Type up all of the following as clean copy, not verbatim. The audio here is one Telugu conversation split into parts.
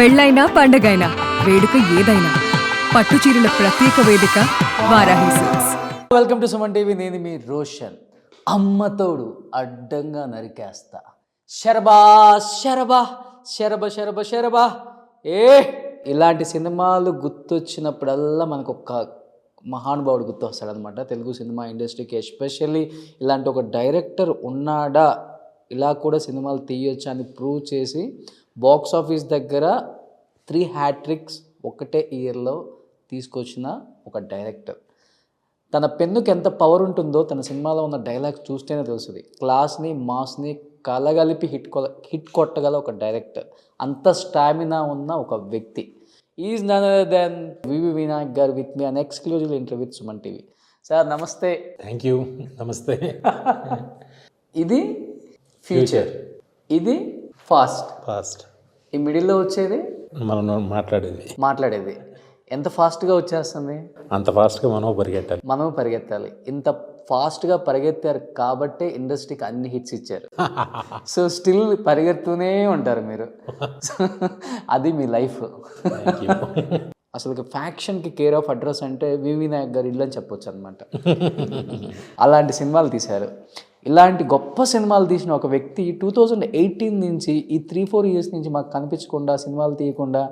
పెళ్ళైనా పండగైనా వేడుక ఏదైనా పట్టు చీరల ప్రత్యేక వేదిక Varahi silks. Welcome to Suman TV. నేను మీ రోషన్. అమ్మతోడు అడ్డంగా నరికేస్తా. శరబా శరబా శరబ శరబ శరబా. ఇలాంటి సినిమాలు గుర్తొచ్చినప్పుడల్లా మనకు ఒక మహానుభావుడు గుర్తు వస్తాడనమాట తెలుగు సినిమా ఇండస్ట్రీకి. ఎస్పెషల్లీ ఇలాంటి ఒక డైరెక్టర్ ఉన్నాడా, ఇలా కూడా సినిమాలు తీయొచ్చా అని ప్రూవ్ చేసి బాక్స్ ఆఫీస్ దగ్గర 3 హ్యాట్రిక్స్ ఒకటే ఇయర్లో తీసుకొచ్చిన ఒక డైరెక్టర్. తన పెన్నుకి ఎంత పవర్ ఉంటుందో తన సినిమాలో ఉన్న డైలాగ్స్ చూస్తేనే తెలుస్తుంది. క్లాస్ని మాస్ని కలగలిపి హిట్ కొట్టగల ఒక డైరెక్టర్, అంత స్టామినా ఉన్న ఒక వ్యక్తి. Is none other than VV Vinayak garu with me an exclusive interview with Suman TV. Sir నమస్తే. Thank you. నమస్తే. ఇది ఫ్యూచర్, ఇది ఫాస్ట్. ఈ మిడిల్లో వచ్చేది మనం మాట్లాడేది ఎంత ఫాస్ట్గా వచ్చేస్తుంది, అంత ఫాస్ట్గా మనం పరిగెత్తాలి. ఇంత ఫాస్ట్గా పరిగెత్తారు కాబట్టే ఇండస్ట్రీకి అన్ని హిట్స్ ఇచ్చారు. సో స్టిల్ పరిగెడుతూనే ఉంటారు మీరు. అది మీ లైఫ్. అసలు ఫ్యాక్షన్కి కేర్ ఆఫ్ అడ్రస్ అంటే వివి వినాయక్ గారు ఇల్లు అని చెప్పొచ్చు అనమాట. అలాంటి సినిమాలు తీశారు. ఇలాంటి గొప్ప సినిమాలు తీసిన ఒక వ్యక్తి 2018 నుంచి ఈ 3-4 ఇయర్స్ నుంచి మాకు కనిపించకుండా, సినిమాలు తీయకుండా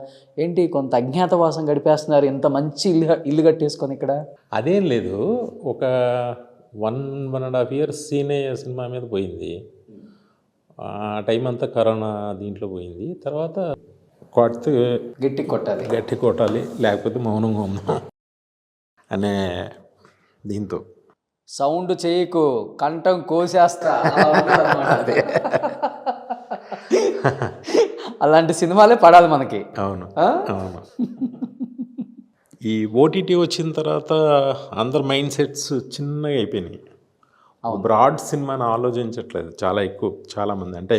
ఏంటి కొంత అజ్ఞాతవాసం గడిపేస్తున్నారు. ఇంత మంచి ఇల్లు కట్టేసుకొని ఇక్కడ. అదేం లేదు, ఒక 1.5 ఇయర్స్ సీనయ్య సినిమా మీద పోయింది. ఆ టైం అంతా కరోనా దీంట్లో పోయింది. తర్వాత గట్టి కొట్టాలి లేకపోతే మౌనంగా ఉందాం అనే దీంతో సౌండ్ చేయకు, కంఠం కోసేస్తా. అలాంటి సినిమాలే పడాలి మనకి. అవును. ఈ ఓటీటీ వచ్చిన తర్వాత అందరు మైండ్ సెట్స్ చిన్నగా అయిపోయినాయి. బ్రాడ్ సినిమాని ఆలోచించట్లేదు చాలామంది. అంటే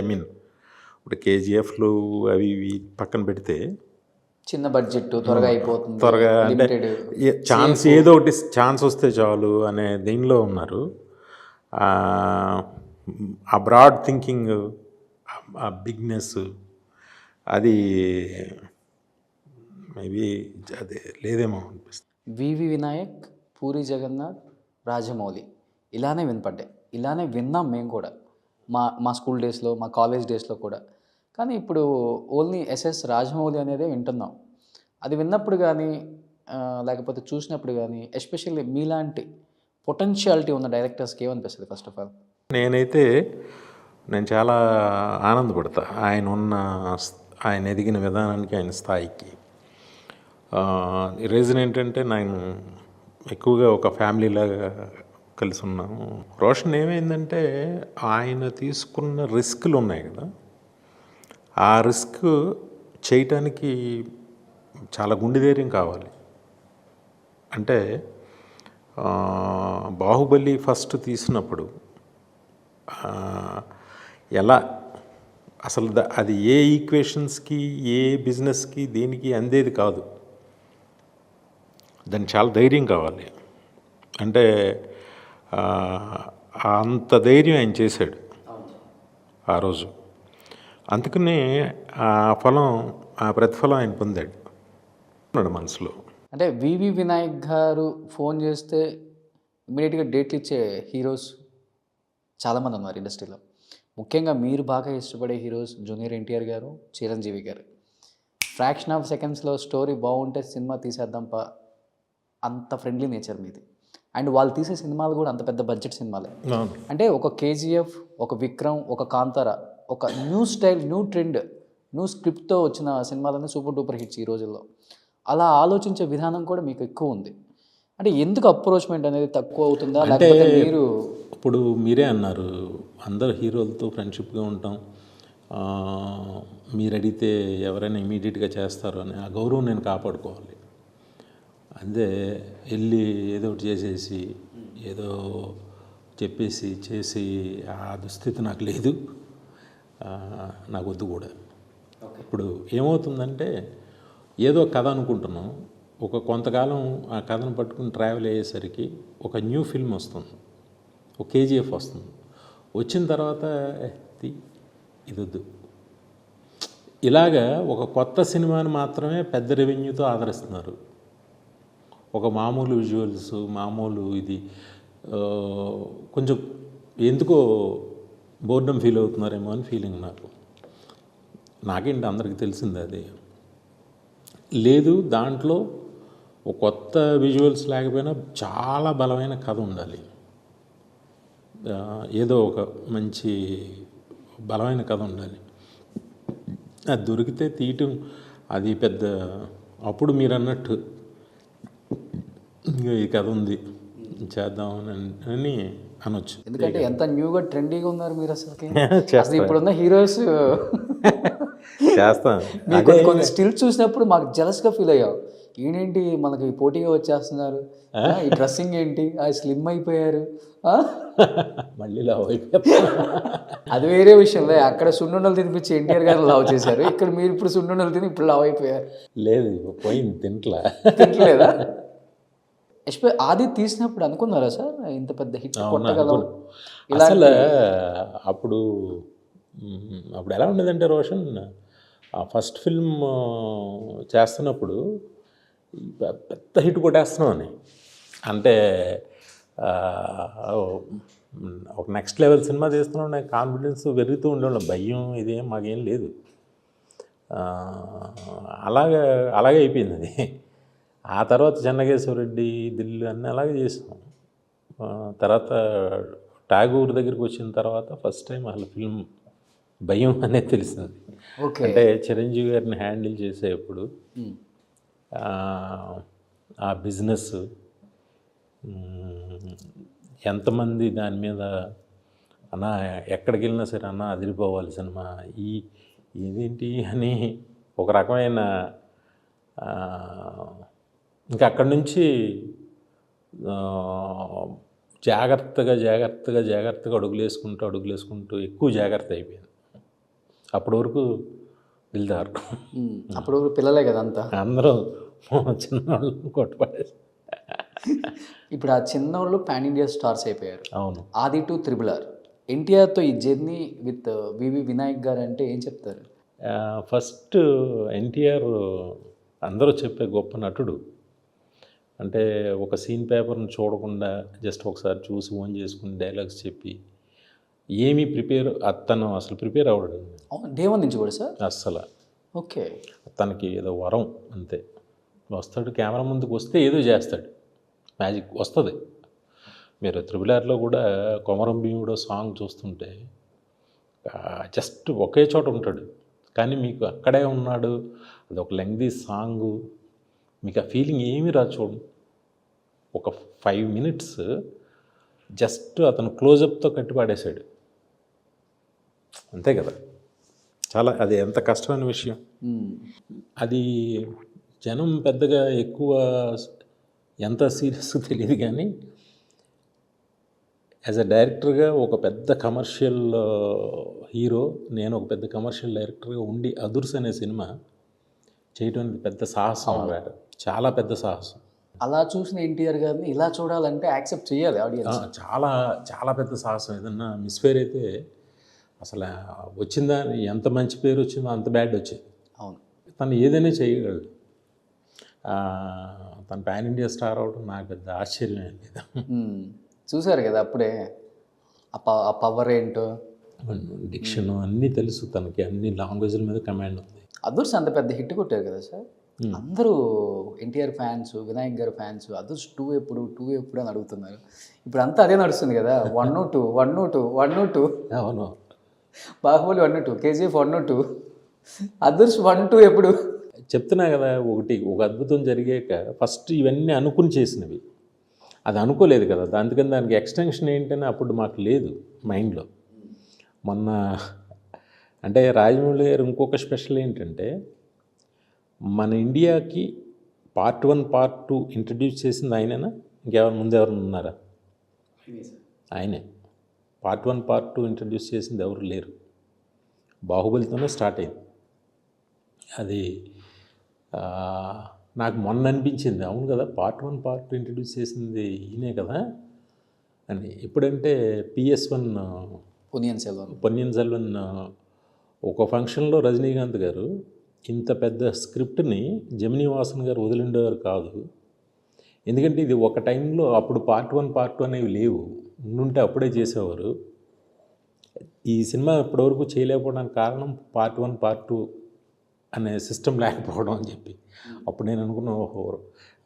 ఇప్పుడు కేజీఎఫ్లు అవి ఇవి పక్కన పెడితే చిన్న బడ్జెట్ త్వరగా అయిపోతుంది, త్వరగా అంటే ఏదో ఒకటి ఛాన్స్ వస్తే చాలు అనే దీనిలో ఉన్నారు. ఆ బ్రాడ్ థింకింగ్, ఆ బిగ్నెస్ అది మేబీ అదే లేదేమో అనిపిస్తుంది. వివి వినాయక్, పూరి జగన్నాథ్, రాజమౌళి ఇలానే వినపడ్డాయి. ఇలానే విన్నాం మేము కూడా మా స్కూల్ డేస్లో, మా కాలేజ్ డేస్లో కూడా. కానీ ఇప్పుడు ఓన్లీ ఎస్ఎస్ రాజమౌళి అనేదే వింటున్నాం. అది విన్నప్పుడు కానీ లేకపోతే చూసినప్పుడు కానీ ఎస్పెషల్లీ మీలాంటి పొటెన్షియాలిటీ ఉన్న డైరెక్టర్స్కి ఏమనిపిస్తుంది? ఫస్ట్ ఆఫ్ ఆల్ నేను చాలా ఆనందపడతా ఆయన ఎదిగిన విధానానికి, ఆయన స్థాయికి. రీజన్ ఏంటంటే నేను ఎక్కువగా ఒక ఫ్యామిలీలాగా కలిసి ఉన్నాము. రోషన్ ఏమైందంటే ఆయన తీసుకున్న రిస్కులు ఉన్నాయి కదా, ఆ రిస్క్ చేయటానికి చాలా గుండె ధైర్యం కావాలి. అంటే బాహుబలి ఫస్ట్ తీసినప్పుడు ఎలా అసలు అది ఏ ఈక్వేషన్స్కి, ఏ బిజినెస్కి, దేనికి అందేది కాదు. దానికి చాలా ధైర్యం కావాలి. అంటే అంత ధైర్యం ఆయన చేశాడు ఆ రోజు. అందుకనే ఆ ప్రతిఫలం ఆయన పొందాడు మనసులో. అంటే వివి వినాయక్ గారు ఫోన్ చేస్తే ఇమీడియట్గా డేట్లు ఇచ్చే హీరోస్ చాలామంది ఉన్నారు ఇండస్ట్రీలో. ముఖ్యంగా మీరు బాగా ఇష్టపడే హీరోస్ జూనియర్ ఎన్టీఆర్ గారు, చిరంజీవి గారు. ఫ్రాక్షన్ ఆఫ్ సెకండ్స్లో స్టోరీ బాగుంటే సినిమా తీసేద్దాంప, అంత ఫ్రెండ్లీ నేచర్ మీది. అండ్ వాళ్ళు తీసే సినిమాలు కూడా అంత పెద్ద బడ్జెట్ సినిమాలే. అంటే ఒక కేజీఎఫ్, ఒక విక్రమ్, ఒక కాంతార, ఒక new style, new trend, new స్క్రిప్ట్తో వచ్చిన సినిమాలన్నీ సూపర్ డూపర్ హిట్స్ ఈ రోజుల్లో. అలా ఆలోచించే విధానం కూడా మీకు ఎక్కువ ఉంది. అంటే ఎందుకు అప్రోచ్మెంట్ అనేది తక్కువ అవుతుందా, లేకపోతే మీరు? ఇప్పుడు మీరే అన్నారు అందరు హీరోలతో ఫ్రెండ్షిప్గా ఉంటాం, మీరు అడిగితే ఎవరైనా ఇమీడియట్గా చేస్తారు అని ఆ గౌరవం నేను కాపాడుకోవాలి. అదే వెళ్ళి ఏదో ఒకటి చేసేసి ఏదో చెప్పేసి చేసి ఆ దుస్థితి నాకు లేదు, నాకు వద్దు కూడా. ఇప్పుడు ఏమవుతుందంటే ఏదో కథ అనుకుంటున్నాం, కొంతకాలం ఆ కథను పట్టుకుని ట్రావెల్ అయ్యేసరికి ఒక న్యూ ఫిల్మ్ వస్తుంది, ఒక కేజీఎఫ్ వస్తుంది. వచ్చిన తర్వాత ఇది వద్దు, ఇలాగా ఒక కొత్త సినిమాని మాత్రమే పెద్ద రెవెన్యూతో ఆదరిస్తున్నారు. ఒక మామూలు విజువల్స్, మామూలు ఇది ఆ, కొంచెం ఎందుకో బోర్డమ్ ఫీల్ అవుతున్నారేమో అని ఫీలింగ్ నాకేంటి అందరికీ తెలిసింది అది. లేదు, దాంట్లో ఒక కొత్త విజువల్స్ లేకపోయినా చాలా బలమైన కథ ఉండాలి. ఏదో ఒక మంచి బలమైన కథ ఉండాలి. అది దొరికితే తీయటం అది పెద్ద, అప్పుడు మీరు అన్నట్టు ఇంకా ఈ కథ ఉంది చేద్దాం అని అనొచ్చు. ఎందుకంటే ఎంత న్యూగా ట్రెండీగా ఉన్నారు మీరు అసలు ఇప్పుడున్న హీరోస్. చేస్తాను. మీకు కొన్ని స్టిల్స్ చూసినప్పుడు మాకు జలస్గా ఫీల్ అయ్యాం. ఈయనేంటి మనకి పోటీగా వచ్చేస్తున్నారు, ఈ డ్రెస్సింగ్ ఏంటి, స్లిమ్ అయిపోయారు. మళ్ళీ లావ్ అయిపోయారు. అది వేరే విషయంలో అక్కడ సున్నుండలు తినిపించి ఎన్టీఆర్ గారు లావ్ చేశారు, ఇక్కడ మీరు ఇప్పుడు సున్నుండలు తిని ఇప్పుడు లావ్ అయిపోయారు. లేదు, పోయింది తింటలేదా? ఆది తీసినప్పుడు అనుకున్నారా సార్ ఇంత పెద్ద హిట్ కొట్టగలం? అసలు అప్పుడు ఎలా ఉండేదంటే రోషన్, ఫస్ట్ ఫిల్మ్ చేస్తున్నప్పుడు పెద్ద హిట్ కొట్టేస్తున్నాం అని అంటే ఒక నెక్స్ట్ లెవెల్ సినిమా తీస్తున్నాం, నాకు కాన్ఫిడెన్స్ పెరుగుతూ ఉండేవాళ్ళం. భయం ఇదేం మాకేం లేదు. అలాగే అయిపోయింది అది. ఆ తర్వాత చెన్నకేశ్వరరెడ్డి, దిల్లు అన్నీ అలాగే చేసాం. తర్వాత ఠాగూర్ దగ్గరికి వచ్చిన తర్వాత ఫస్ట్ టైం వాళ్ళ ఫిల్మ్ భయం అనేది తెలిసింది. అంటే చిరంజీవి గారిని హ్యాండిల్ చేసేప్పుడు ఆ బిజినెస్ ఎంతమంది దాని మీద అన్న ఎక్కడికి వెళ్ళినా సరే అన్న అదిరిపోవాలి సినిమా, ఇదేంటి అని ఒక రకమైన ఇంకా అక్కడి నుంచి జాగ్రత్తగా అడుగులేసుకుంటూ ఎక్కువ జాగ్రత్త అయిపోయింది. అప్పటి వరకు పిల్లదారు, అప్పుడు పిల్లలే కదా అంతా, అందరూ చిన్నవాళ్ళు కొట్టుపడేసి. ఇప్పుడు ఆ చిన్నవాళ్ళు పాన్ ఇండియా స్టార్స్ అయిపోయారు. అవును. ఆది టు త్రిబుల్ ఎన్టీఆర్తో ఈ జర్నీ విత్ వివి వినాయక్ గారు అంటే ఏం చెప్తారు? ఫస్ట్ ఎన్టీఆర్ అందరూ చెప్పే గొప్ప నటుడు. అంటే ఒక సీన్ పేపర్ని చూడకుండా జస్ట్ ఒకసారి చూసి ఓన్ చేసుకుని డైలాగ్స్ చెప్పి ఏమీ అతను అసలు ప్రిపేర్ అవ్వడు. డే వన్ నుంచి కూడా సార్ అస్సలు. ఓకే. తనకి ఏదో వరం అంతే. వస్తాడు, కెమెరా ముందుకు వస్తే ఏదో చేస్తాడు, మ్యాజిక్ వస్తుంది. మీరు త్రిబుల్ ఆర్లో కూడా కొమరం భీముడో సాంగ్ చూస్తుంటే జస్ట్ ఒకే చోట ఉంటాడు, కానీ మీకు అక్కడే ఉన్నాడు. అది ఒక లెంగ్దీ సాంగు, మీకు ఆ ఫీలింగ్ ఏమీ రాదు. చూడండి, ఒక 5 minutes జస్ట్ అతను క్లోజప్తో కట్టిపాడేశాడు, అంతే కదా. చాలా అది ఎంత కష్టమైన విషయం. అది జనం పెద్దగా ఎక్కువ ఎంత సీరియస్ తెలియదు, కానీ యాజ్ అ డైరెక్టర్గా ఒక పెద్ద కమర్షియల్ హీరో, నేను ఒక పెద్ద కమర్షియల్ డైరెక్టర్గా ఉండి అదుర్స్ అనే సినిమా చేయడం పెద్ద సాహసం అన్నమాట, చాలా పెద్ద సాహసం. అలా చూసిన ఎన్టీఆర్ గారిని ఇలా చూడాలంటే యాక్సెప్ట్ చేయాలి ఆడియన్స్. చాలా చాలా పెద్ద సాహసం. ఏదన్నా మిస్ఫేర్ అయితే అసలు వచ్చిందా, ఎంత మంచి పేరు వచ్చిందో అంత బ్యాడ్ వచ్చేది. అవును, తను ఏదైనా చేయగలడు. తను పాన్ ఇండియా స్టార్ అవడం నాకు పెద్ద ఆశ్చర్యం ఏం లేదు. చూసారు కదా అప్పుడే ఆ పవర్ ఏంటో, డిక్షన్ అన్నీ తెలుసు తనకి, అన్ని లాంగ్వేజ్ల మీద కమాండ్ ఉంది. అదుర్స్ అంత పెద్ద హిట్ కొట్టారు కదా సార్. అందరూ ఎన్టీఆర్ ఫ్యాన్స్, వినాయక్ గారు ఫ్యాన్స్, అదుర్స్ 2 ఎప్పుడు అని అడుగుతున్నారు. ఇప్పుడు అంతా అదే నడుస్తుంది కదా, 102. అవును, బాహుబలి 102, KGF 102, అదుర్స్ 1-2 ఎప్పుడు? చెప్తున్నా కదా, ఒక అద్భుతం జరిగాక ఫస్ట్ ఇవన్నీ అనుకుని చేసినవి, అది అనుకోలేదు కదా. అందుకని దానికి ఎక్స్టెన్షన్ ఏంటని అప్పుడు మాకు లేదు మైండ్లో. మొన్న అంటే రాజమౌళి గారు ఇంకొక స్పెషల్ ఏంటంటే, మన ఇండియాకి Part 1, Part 2 ఇంట్రడ్యూస్ చేసింది ఆయనేనా, ముందెవరైనా ఉన్నారా? ఆయనే. Part 1, Part 2 ఇంట్రడ్యూస్ చేసింది ఎవరు లేరు. బాహుబలితోనే స్టార్ట్ అయింది అది. నాకు మొన్న అనిపించింది, అవును కదా, Part 1, Part 2 ఇంట్రడ్యూస్ చేసింది ఈయనే కదా అని. ఎప్పుడంటే PS1 పొన్నియిన్ సెల్వన్ ఒక ఫంక్షన్లో రజనీకాంత్ గారు ఇంత పెద్ద స్క్రిప్ట్ని జమినీ వాసన్ గారు వదిలిండేవారు కాదు. ఎందుకంటే ఇది ఒక టైంలో అప్పుడు పార్ట్ 1 పార్ట్ 2 అనేవి లేవు, ఉండుంటే అప్పుడే చేసేవారు. ఈ సినిమా ఇప్పటివరకు చేయలేకపోవడానికి కారణం పార్ట్ 1 పార్ట్ 2 అనే సిస్టమ్ లేకపోవడం అని చెప్పి. అప్పుడు నేను అనుకున్నాను, ఓహో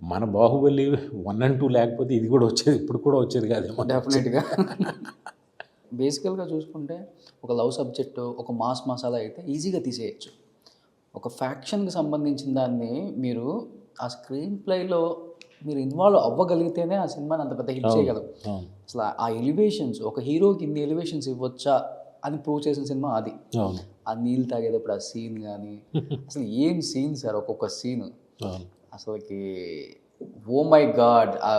మన బాహుబలి 1 and 2 లేకపోతే ఇది కూడా వచ్చేది, ఇప్పుడు కూడా వచ్చేది కాదేమో. డెఫినెట్గా. బేసికల్గా చూసుకుంటే ఒక లవ్ సబ్జెక్టు, ఒక మాస్ మసాలా అయితే ఈజీగా తీసేయచ్చు. ఒక ఫ్యాక్షన్కి సంబంధించిన దాన్ని మీరు ఆ స్క్రీన్ ప్లేలో మీరు ఇన్వాల్వ్ అవ్వగలిగితేనే ఆ సినిమాని అంత పెద్ద హిట్ చేయగలరు. అసలు ఆ ఎలివేషన్స్, ఒక హీరోకి ఇన్ని ఎలివేషన్స్ ఇవ్వచ్చా అని ప్రూవ్ చేసిన సినిమా అది. ఆ నీళ్ళు తాగేటప్పుడు ఆ సీన్ కానీ అసలు ఏం సీన్ సార్, ఒక్కొక్క సీన్ అసలుకి ఓ మై గాడ్. ఆ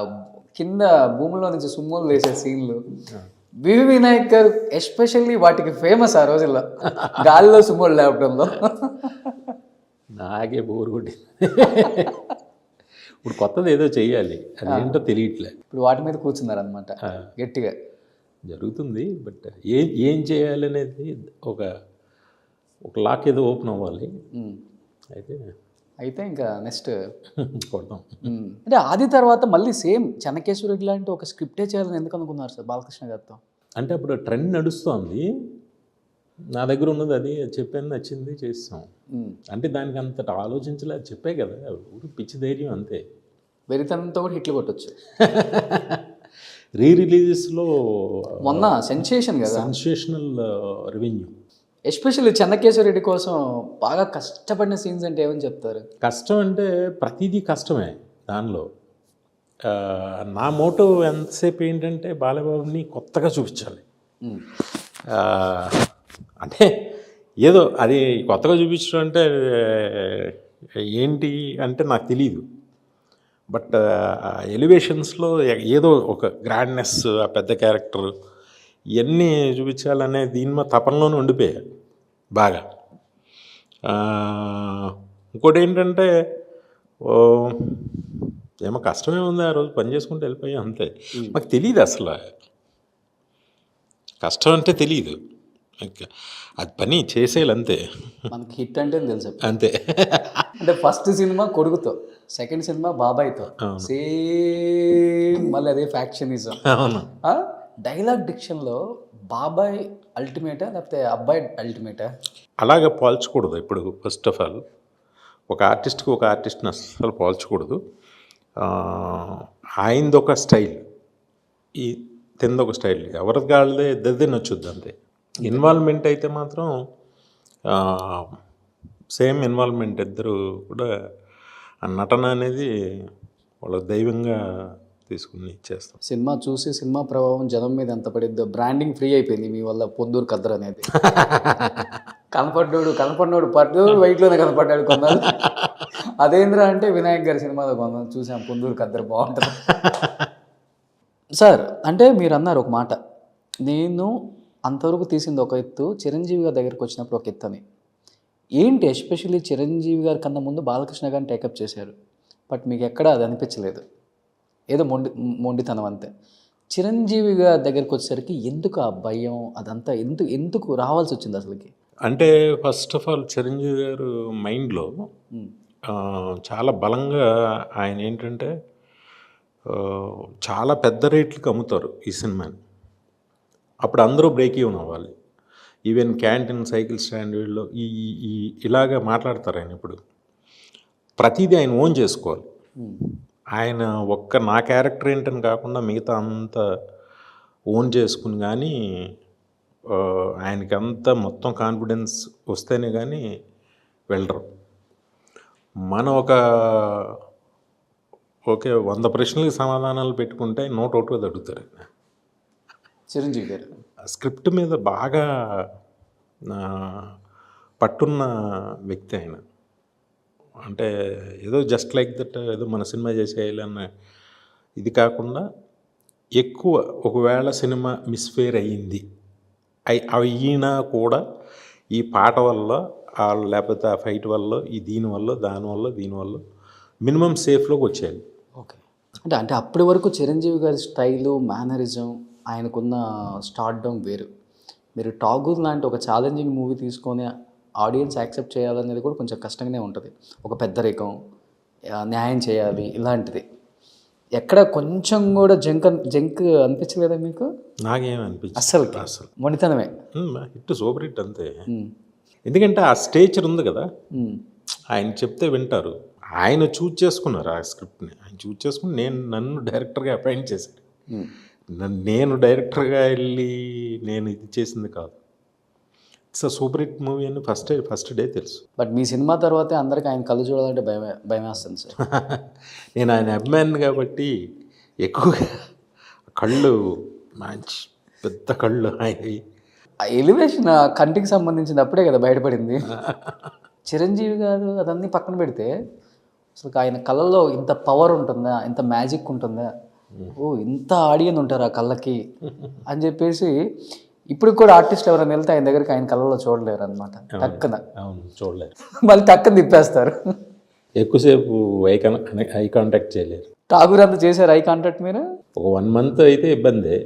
కింద భూమిలో నుంచి సుమ్ములు వేసే సీన్లు వివి వినాయక్ గారు ఎస్పెషల్లీ వాటికి ఫేమస్ ఆ రోజుల్లో, గాలిలో సుమ్ములు లేపడంలో. నాకే బోర్ కొట్టింది. ఇప్పుడు కొత్తది ఏదో చెయ్యాలి, అదేంటో తెలియట్లే. ఇప్పుడు వాటి మీద కూర్చున్నారనమాట గట్టిగా. జరుగుతుంది, బట్ ఏం చేయాలనేది ఒక లాక్ ఏదో ఓపెన్ అవ్వాలి. అయితే ఇంకా నెక్స్ట్ కొడతాం. అంటే ఆది తర్వాత మళ్ళీ సేమ్ చెన్నకేశ్వరరెడ్డి లాంటి ఒక స్క్రిప్టే చేయాలని ఎందుకు అనుకున్నారు సార్ బాలకృష్ణ గారితో? అంటే అప్పుడు ట్రెండ్ నడుస్తోంది, నా దగ్గర ఉన్నది అది చెప్పాను, నచ్చింది, చేస్తాం. అంటే దానికి అంతట ఆలోచించలే, చెప్పే కదా, ఊరు పిచ్చి ధైర్యం అంతే. వెరితనంతో కూడా హిట్లు కొట్టచ్చు. రిలీజెస్లో మొన్న సెన్సేషన్ కదా, సెన్సేషనల్ రెవెన్యూ. ఎస్పెషల్లీ చెన్నకేశ్వరరెడ్డి కోసం బాగా కష్టపడిన సీన్స్ అంటే ఏమని చెప్తారు? కష్టం అంటే ప్రతిదీ కష్టమే దానిలో. నా మోటో ఎంతసేపు ఏంటంటే బాలబాబుని కొత్తగా చూపించాలి. అంటే ఏదో అది కొత్తగా చూపించడం అంటే ఏంటి అంటే నాకు తెలీదు, బట్ ఎలివేషన్స్లో ఏదో ఒక గ్రాండ్నెస్, ఆ పెద్ద క్యారెక్టర్ ఇవన్నీ చూపించాలనే దీని తపనలోనే ఉండిపోయాయి బాగా. ఇంకోటి ఏంటంటే ఏమో కష్టమే ఉంది, ఆ రోజు పని చేసుకుంటూ వెళ్ళిపోయాం అంతే. మాకు తెలియదు అసలు కష్టం అంటే తెలియదు, అది పని చేసేయాలి అంతే. మనకి హిట్ అంటే తెలుసు అంతే. అంటే ఫస్ట్ సినిమా కొడుకుతో, సెకండ్ సినిమా బాబాయ్తో, సేమ్ మళ్ళీ అదే ఫ్యాక్షనిజం. డైలాగ్ డిక్షన్లో బాబాయ్ అల్టిమేటా లేకపోతే అబ్బాయి అల్టిమేటా? అలాగే పోల్చకూడదు. ఇప్పుడు ఫస్ట్ ఆఫ్ ఆల్ ఒక ఆర్టిస్ట్కి ఒక ఆర్టిస్ట్ని అసలు పోల్చకూడదు. ఆయనది ఒక స్టైల్, ఈ తిందొక స్టైల్, ఎవరికి వాళ్ళదే ఇద్దరిదే నచ్చుద్ది అంతే. ఇన్వాల్వ్మెంట్ అయితే మాత్రం సేమ్ ఇన్వాల్వ్మెంట్, ఇద్దరు కూడా ఆ నటన అనేది వాళ్ళ దైవంగా తీసుకుని ఇచ్చేస్తాం. సినిమా చూసి సినిమా ప్రభావం జనం మీద ఎంత పడిద్దో. బ్రాండింగ్ ఫ్రీ అయిపోయింది మీ వల్ల, పొందూరు ఖద్దర్ అనేది. కనపడినోడు పడ్డోడు వైట్లోనే కనపడ్డాడు కొన్నాళ్ళు. అదేంద్రా అంటే వినాయక్ గారి సినిమాలో కొన్నాను చూసాం, పొందూరు ఖద్దర్ బాగుంటుంది. సార్ అంటే మీరు అన్నారు ఒక మాట, నేను అంతవరకు తీసింది ఒక ఎత్తు, చిరంజీవి గారి దగ్గరికి వచ్చినప్పుడు ఒక ఎత్తు అని. ఏంటి ఎస్పెషల్లీ చిరంజీవి గారి కన్నా ముందు బాలకృష్ణ గారిని టేకప్ చేశారు, బట్ మీకు ఎక్కడ అది అనిపించలేదు, ఏదో మొండితనం అంతే. చిరంజీవి గారి దగ్గరికి వచ్చేసరికి ఎందుకు ఆ భయం అదంతా ఎందుకు రావాల్సి వచ్చింది అసలుకి? అంటే ఫస్ట్ ఆఫ్ ఆల్ చిరంజీవి గారు మైండ్లో చాలా బలంగా ఆయన ఏంటంటే చాలా పెద్ద రేట్లకు అమ్ముతారు ఈ సినిమాని. అప్పుడు అందరూ బ్రేక్ ఈవెన్ అవ్వాలి. ఈవెన్ క్యాంటీన్, సైకిల్ స్టాండ్ వీళ్ళు ఈ ఇలాగా మాట్లాడతారు. ఆయన ఇప్పుడు ప్రతిదీ ఆయన ఓన్ చేసుకోవాలి. ఆయన ఒక్క నా క్యారెక్టర్ ఏంటని కాకుండా మిగతా అంతా ఓన్ చేసుకుని కానీ ఆయనకి అంతా మొత్తం కాన్ఫిడెన్స్ వస్తేనే కానీ వెళ్ళరు. మనం ఓకే 100 ప్రశ్నలకి సమాధానాలు పెట్టుకుంటే 101 అడుగుతారు. చిరంజీవి గారు స్క్రిప్ట్ మీద బాగా పట్టున్న వ్యక్తి ఆయన. అంటే ఏదో జస్ట్ లైక్ దట్ ఏదో మన సినిమా చేసేయాలన్న ఇది కాకుండా ఎక్కువ ఒకవేళ సినిమా మిస్ఫేర్ అయ్యింది అయినా కూడా ఈ పాట వల్ల లేకపోతే ఆ ఫైట్ వల్ల ఈ దీనివల్ల మినిమం సేఫ్లోకి వచ్చేయాలి. ఓకే. అంటే అప్పటి వరకు చిరంజీవి గారి స్టైలు, మేనరిజం, ఆయనకున్న స్టార్డమ్ వేరు. మీరు ఠాగూర్ లాంటి ఒక ఛాలెంజింగ్ మూవీ తీసుకొని ఆడియన్స్ యాక్సెప్ట్ చేయాలనేది కూడా కొంచెం కష్టంగానే ఉంటుంది. ఒక పెద్దరికం, న్యాయం చేయాలి, ఇలాంటిది ఎక్కడ కొంచెం కూడా జంక్ అనిపించలేదా మీకు? నాకేం అనిపించింది అసలు అసలు మొండితనమే. హిట్, సూపర్ హిట్ అంతే. ఎందుకంటే ఆ స్టేచర్ ఉంది కదా, మ్మ్. ఆయన చెప్తే వింటారు. ఆయన చూజ్ చేసుకున్నారు ఆ స్క్రిప్ట్ని, ఆయన చూజ్ చేసుకుని నన్ను డైరెక్టర్గా అపాయింట్ చేశారు. నేను డైరెక్టర్గా వెళ్ళి నేను ఇది చేసింది కాదు. ఇట్స్ సూపర్ హిట్ మూవీ అని ఫస్ట్ డే తెలుసు. బట్ మీ సినిమా తర్వాతే అందరికి ఆయన కళ్ళు చూడాలంటే భయం వేస్తుంది సార్. నేను ఆయన అభిమాని కాబట్టి ఎక్కువగా కళ్ళు మంచి పెద్ద కళ్ళు ఆయనవి. ఆ ఎలివేషన్ ఆ కంటికి సంబంధించింది అప్పుడే కదా బయటపడింది. చిరంజీవి గారు అదన్నీ పక్కన పెడితే అసలు ఆయన కళ్ళల్లో ఇంత పవర్ ఉంటుందా, ఇంత మ్యాజిక్ ఉంటుందా, ఓ ఇంత ఆడియన్స్ ఉంటారు ఆ కళ్ళకి అని చెప్పేసి ఇప్పుడు కూడా ఆర్టిస్ట్ ఎవరైనా వెళ్తే ఆయన దగ్గరికి ఆయన కళ్ళలో చూడలేరు అనమాట. టక్కన అవును, చూడలేరు, మళ్ళీ టక్కన తిప్పేస్తారు. ఎక్కువసేపు ఐ కాంటాక్ట్ చేయలేరు. ఠాగూర్ అంతా చేశారు ఐ కాంటాక్ట్ మీరు? ఒక 1 month అయితే ఇబ్బందే,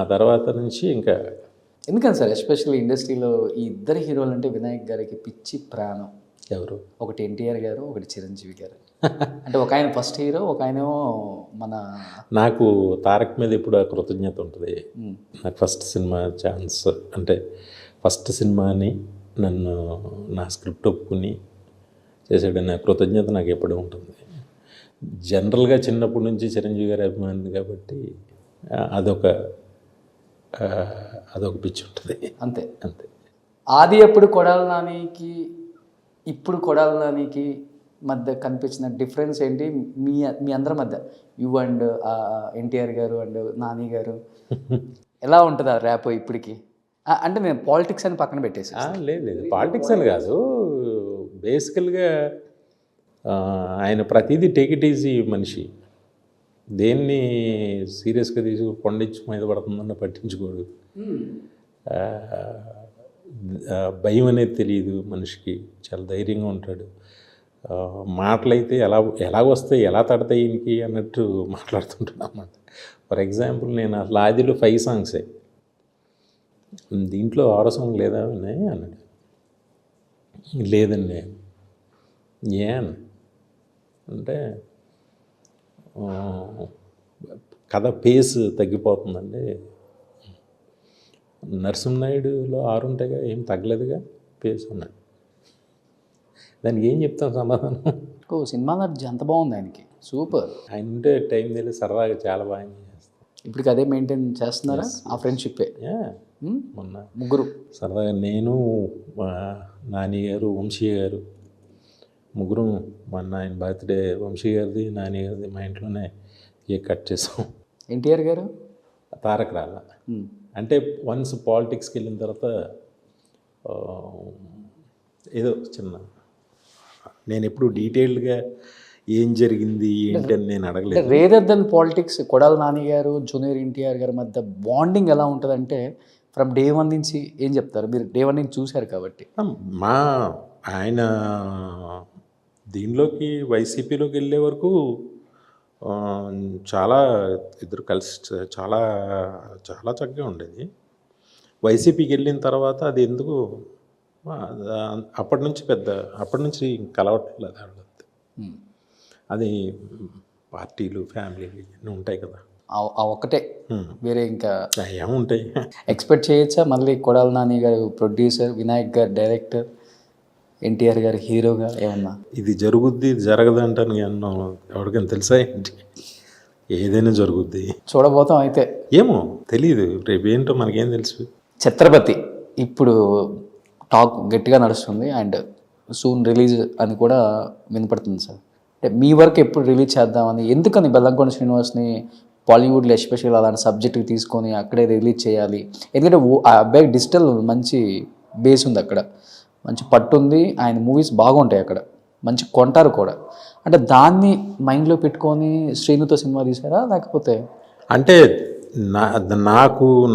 ఆ తర్వాత నుంచి ఇంకా. ఎందుకని సార్ ఎస్పెషల్లీ ఇండస్ట్రీలో ఈ ఇద్దరు హీరోలు అంటే వినాయక్ గారికి పిచ్చి ప్రాణం. ఎవరు? ఒకటి ఎన్టీఆర్ గారు, ఒకటి చిరంజీవి గారు. అంటే ఒక ఆయన ఫస్ట్ హీరో, ఒక ఆయనేమో మన. నాకు తారక్ మీద ఇప్పుడు ఆ కృతజ్ఞత ఉంటుంది. నాకు ఫస్ట్ సినిమా ఛాన్స్ అంటే ఫస్ట్ సినిమాని నన్ను నా స్క్రిప్ట్ ఒప్పుకుని చేసాడని ఆ కృతజ్ఞత నాకు ఎప్పుడూ ఉంటుంది. జనరల్గా చిన్నప్పటి నుంచి చిరంజీవి గారి అభిమాని కాబట్టి అదొక పిచ్చి ఉంటుంది. అంతే అంతే. ఆది ఎప్పుడు కొడాలి నానికి ఇప్పుడు కొడాలి నానికి మధ్య కనిపించిన డిఫరెన్స్ ఏంటి మీ అందరి మధ్య? యు అండ్ ఎన్టీఆర్ గారు అండ్ నాని గారు ఎలా ఉంటుంది ఆ ర్యాప్ ఇప్పటికి? అంటే నేను పాలిటిక్స్ అని పక్కన పెట్టేసి. లేదు, పాలిటిక్స్ అని కాదు. బేసికల్గా ఆయన ప్రతిదీ టేక్ ఇట్ ఈజీ మనిషి. దేన్ని సీరియస్గా తీసి కొండిచ్చి మీద పడుతుందన్న పట్టించుకోడు. భయం అనేది తెలియదు మనిషికి, చాలా ధైర్యంగా ఉంటాడు. మాటలైతే ఎలా వస్తాయి, ఎలా తడతాయి ఈయనకి అన్నట్టు మాట్లాడుతుంటాను అన్నమాట. ఫర్ ఎగ్జాంపుల్ నేను అసలు ఆదిలో 5 songs, దీంట్లో 6వ సాంగ్ లేదా ఉన్నాయి అన్నాడు. లేదండి. ఏ అంటే కథ పేస్ తగ్గిపోతుందండి. నరసింహనాయుడులో 6 ఉంటాయిగా, ఏం తగ్గలేదుగా పేస్ అన్నాడు. దానికి ఏం చెప్తాను సమాధానం? ఓ సినిమాలో అంత బాగుంది ఆయనకి, సూపర్. ఆయన ఉంటే టైం తెలియదు, సరదాగా చాలా బాగా ఎంజాయ్ చేస్తాను. ఇప్పటికి అదే మెయింటైన్ చేస్తున్నారా ఆ ఫ్రెండ్షిప్పే? మొన్న ముగ్గురు సరదాగా నేను, నాని గారు, వంశీ గారు, ముగ్గురు మొన్న ఆయన బర్త్డే, వంశీ గారిది, నాని గారిది మా ఇంట్లోనే కేక్ కట్ చేసాం. ఎన్టీఆర్ గారు తారక రాల. అంటే వన్స్ పాలిటిక్స్కి వెళ్ళిన తర్వాత ఏదో చిన్న, నేను ఎప్పుడు డీటెయిల్డ్గా ఏం జరిగింది ఏంటి అని నేను అడగలేదు. Rather than politics Kodali Nani గారు, జూనియర్ ఎన్టీఆర్ గారి మధ్య బాండింగ్ ఎలా ఉంటుందంటే ఫ్రమ్ డే 1 నుంచి ఏం చెప్తారు? మీరు డే 1 నుంచి చూశారు కాబట్టి. ఆయన దీనిలోకి వైసీపీలోకి వెళ్ళే వరకు చాలా ఇద్దరు కలిసి చాలా చాలా చక్కగా ఉండేది. వైసీపీకి వెళ్ళిన తర్వాత అది ఎందుకు అప్పటి నుంచి కలవట్లేదు. అది పార్టీలు, ఫ్యామిలీలు ఇవన్నీ ఉంటాయి కదా, ఒక్కటే, వేరే ఇంకా ఏముంటాయి. ఎక్స్పెక్ట్ చేయొచ్చా మళ్ళీ కొడాలి నాని గారు ప్రొడ్యూసర్, వినాయక్ గారు డైరెక్టర్, ఎన్టీఆర్ గారు హీరోగా ఏమన్నా? ఇది జరుగుద్ది, ఇది జరగదు అంటాను ఎవరికైనా తెలుసా ఏంటి? ఏదైనా జరుగుద్ది, చూడబోతాం అయితే. ఏమో తెలియదు, రేపు ఏంటో మనకేం తెలుసు. ఛత్రపతి ఇప్పుడు టాక్ గట్టిగా నడుస్తుంది అండ్ సూన్ రిలీజ్ అని కూడా వినపడుతుంది సార్. అంటే మీ వర్క్ ఎప్పుడు రిలీజ్ చేద్దామని, ఎందుకని బెల్లంకొండ శ్రీనివాస్ని బాలీవుడ్లో ఎస్పెషల్ అలాంటి సబ్జెక్ట్కి తీసుకొని అక్కడే రిలీజ్ చేయాలి? ఎందుకంటే ఆ అబ్బాయి డిజిటల్ మంచి బేస్ ఉంది, అక్కడ మంచి పట్టు ఉంది, ఆయన మూవీస్ బాగుంటాయి అక్కడ, మంచి కొంటారు కూడా. అంటే దాన్ని మైండ్లో పెట్టుకొని శ్రీనుతో సినిమా తీసారా లేకపోతే? అంటే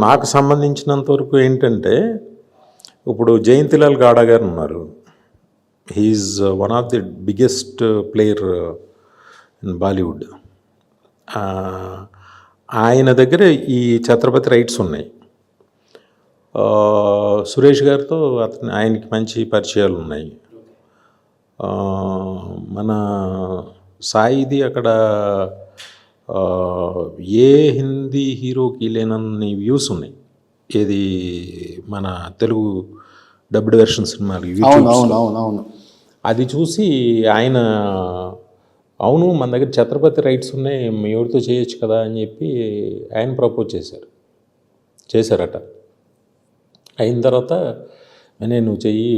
నాకు సంబంధించినంత వరకు ఏంటంటే, ఇప్పుడు జయంతిలాల్ గాడా గారు ఉన్నారు. He is one of the biggest player in Bollywood. ఆయన దగ్గర ఈ ఛత్రపతి రైట్స్ ఉన్నాయి. సురేష్ గారితో ఆయనకి మంచి పరిచయాలు ఉన్నాయి. మన సాయిది అక్కడ ఏ హిందీ హీరోకి లేనన్ని వ్యూస్ ఉన్నాయి. ఏది మన తెలుగు డబ్డ్ వెర్షన్ సినిమాలు అవును. అది చూసి ఆయన అవును మన దగ్గర ఛత్రపతి రైట్స్ ఉన్నాయి, మీ ఎవరితో చేయొచ్చు కదా అని చెప్పి ఆయన ప్రపోజ్ చేశారట. అయిన తర్వాత నువ్వు చెయ్యి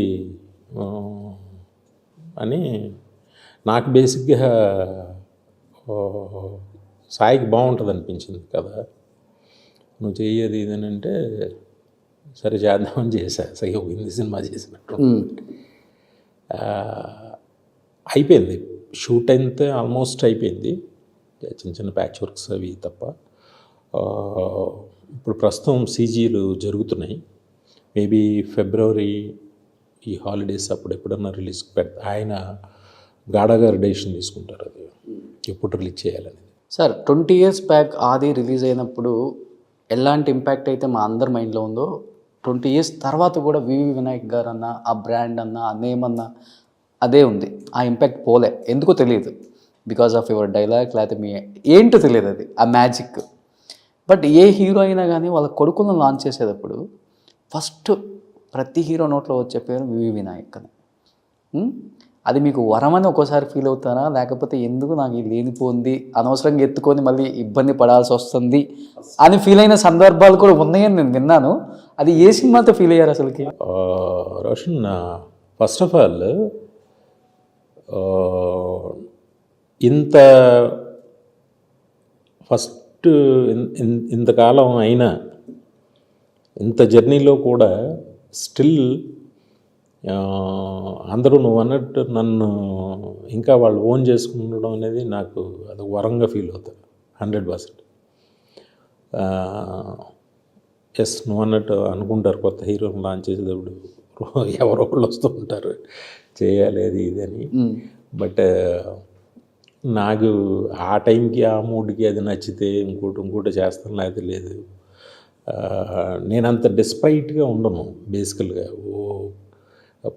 అని నాకు బేసిక్గా సాయికి బాగుంటుంది అనిపించింది కదా, నువ్వు చెయ్యేది ఇదని అంటే సరే చేద్దామని చేశా. సరే ఒక హిందీ సినిమా చేసినట్టు అయిపోయింది. షూట్ అయితే ఆల్మోస్ట్ అయిపోయింది, చిన్న చిన్న ప్యాచ్ వర్క్స్ అవి తప్ప. ఇప్పుడు ప్రస్తుతం సీజీలు జరుగుతున్నాయి. మేబీ ఫిబ్రవరి ఈ హాలిడేస్ అప్పుడు ఎప్పుడన్నా రిలీజ్కి ఆయన గాఢగారు డెసిషన్ తీసుకుంటారు అది ఎప్పుడు రిలీజ్ చేయాలని. సార్ 20 years బ్యాక్ ఆది రిలీజ్ అయినప్పుడు ఎలాంటి ఇంపాక్ట్ అయితే మా అందరి మైండ్లో ఉందో 20 years తర్వాత కూడా వివి వినాయక్ గారు అన్న, ఆ బ్రాండ్ అన్న, ఆ నేమ్ అన్న అదే ఉంది. ఆ ఇంపాక్ట్ పోలే, ఎందుకో తెలియదు. బికాస్ ఆఫ్ యువర్ డైలాగ్ లేకపోతే మీ ఏంటో తెలియదు, అది ఆ మ్యాజిక్. బట్ ఏ హీరో అయినా కానీ వాళ్ళ కొడుకులను లాంచ్ చేసేటప్పుడు ఫస్ట్ ప్రతి హీరో నోట్లో వచ్చే పేరు వివి వినాయక్ అని. అది మీకు వరమని ఒక్కోసారి ఫీల్ అవుతారా, లేకపోతే ఎందుకు నాకు ఇది లేనిపోయింది అనవసరంగా ఎత్తుకొని మళ్ళీ ఇబ్బంది పడాల్సి వస్తుంది అని ఫీల్ అయిన సందర్భాలు కూడా ఉన్నాయని నేను విన్నాను. అది ఏ సినిమాతో ఫీల్ అయ్యారు అసలుకి? రోషన్, ఫస్ట్ ఆఫ్ ఆల్ ఇంతకాలం అయినా ఇంత జర్నీలో కూడా స్టిల్ అందరూ నువ్వు అన్నట్టు నన్ను ఇంకా వాళ్ళు ఓన్ చేసుకుండడం అనేది నాకు అది వరంగా ఫీల్ అవుతుంది 100%. ఎస్, నువ్వు అన్నట్టు అనుకుంటారు కొత్త హీరోని లాంచ్ చేసేటప్పుడు ఎవరో వాళ్ళు వస్తూ ఉంటారు చేయాలి అది ఇది అని. బట్ నాకు ఆ టైంకి ఆ మూడ్కి అది నచ్చితే ఇంకోటి చేస్తాను, లేకపోతే లేదు. నేనంత డిస్పైట్గా ఉండను బేసికల్గా.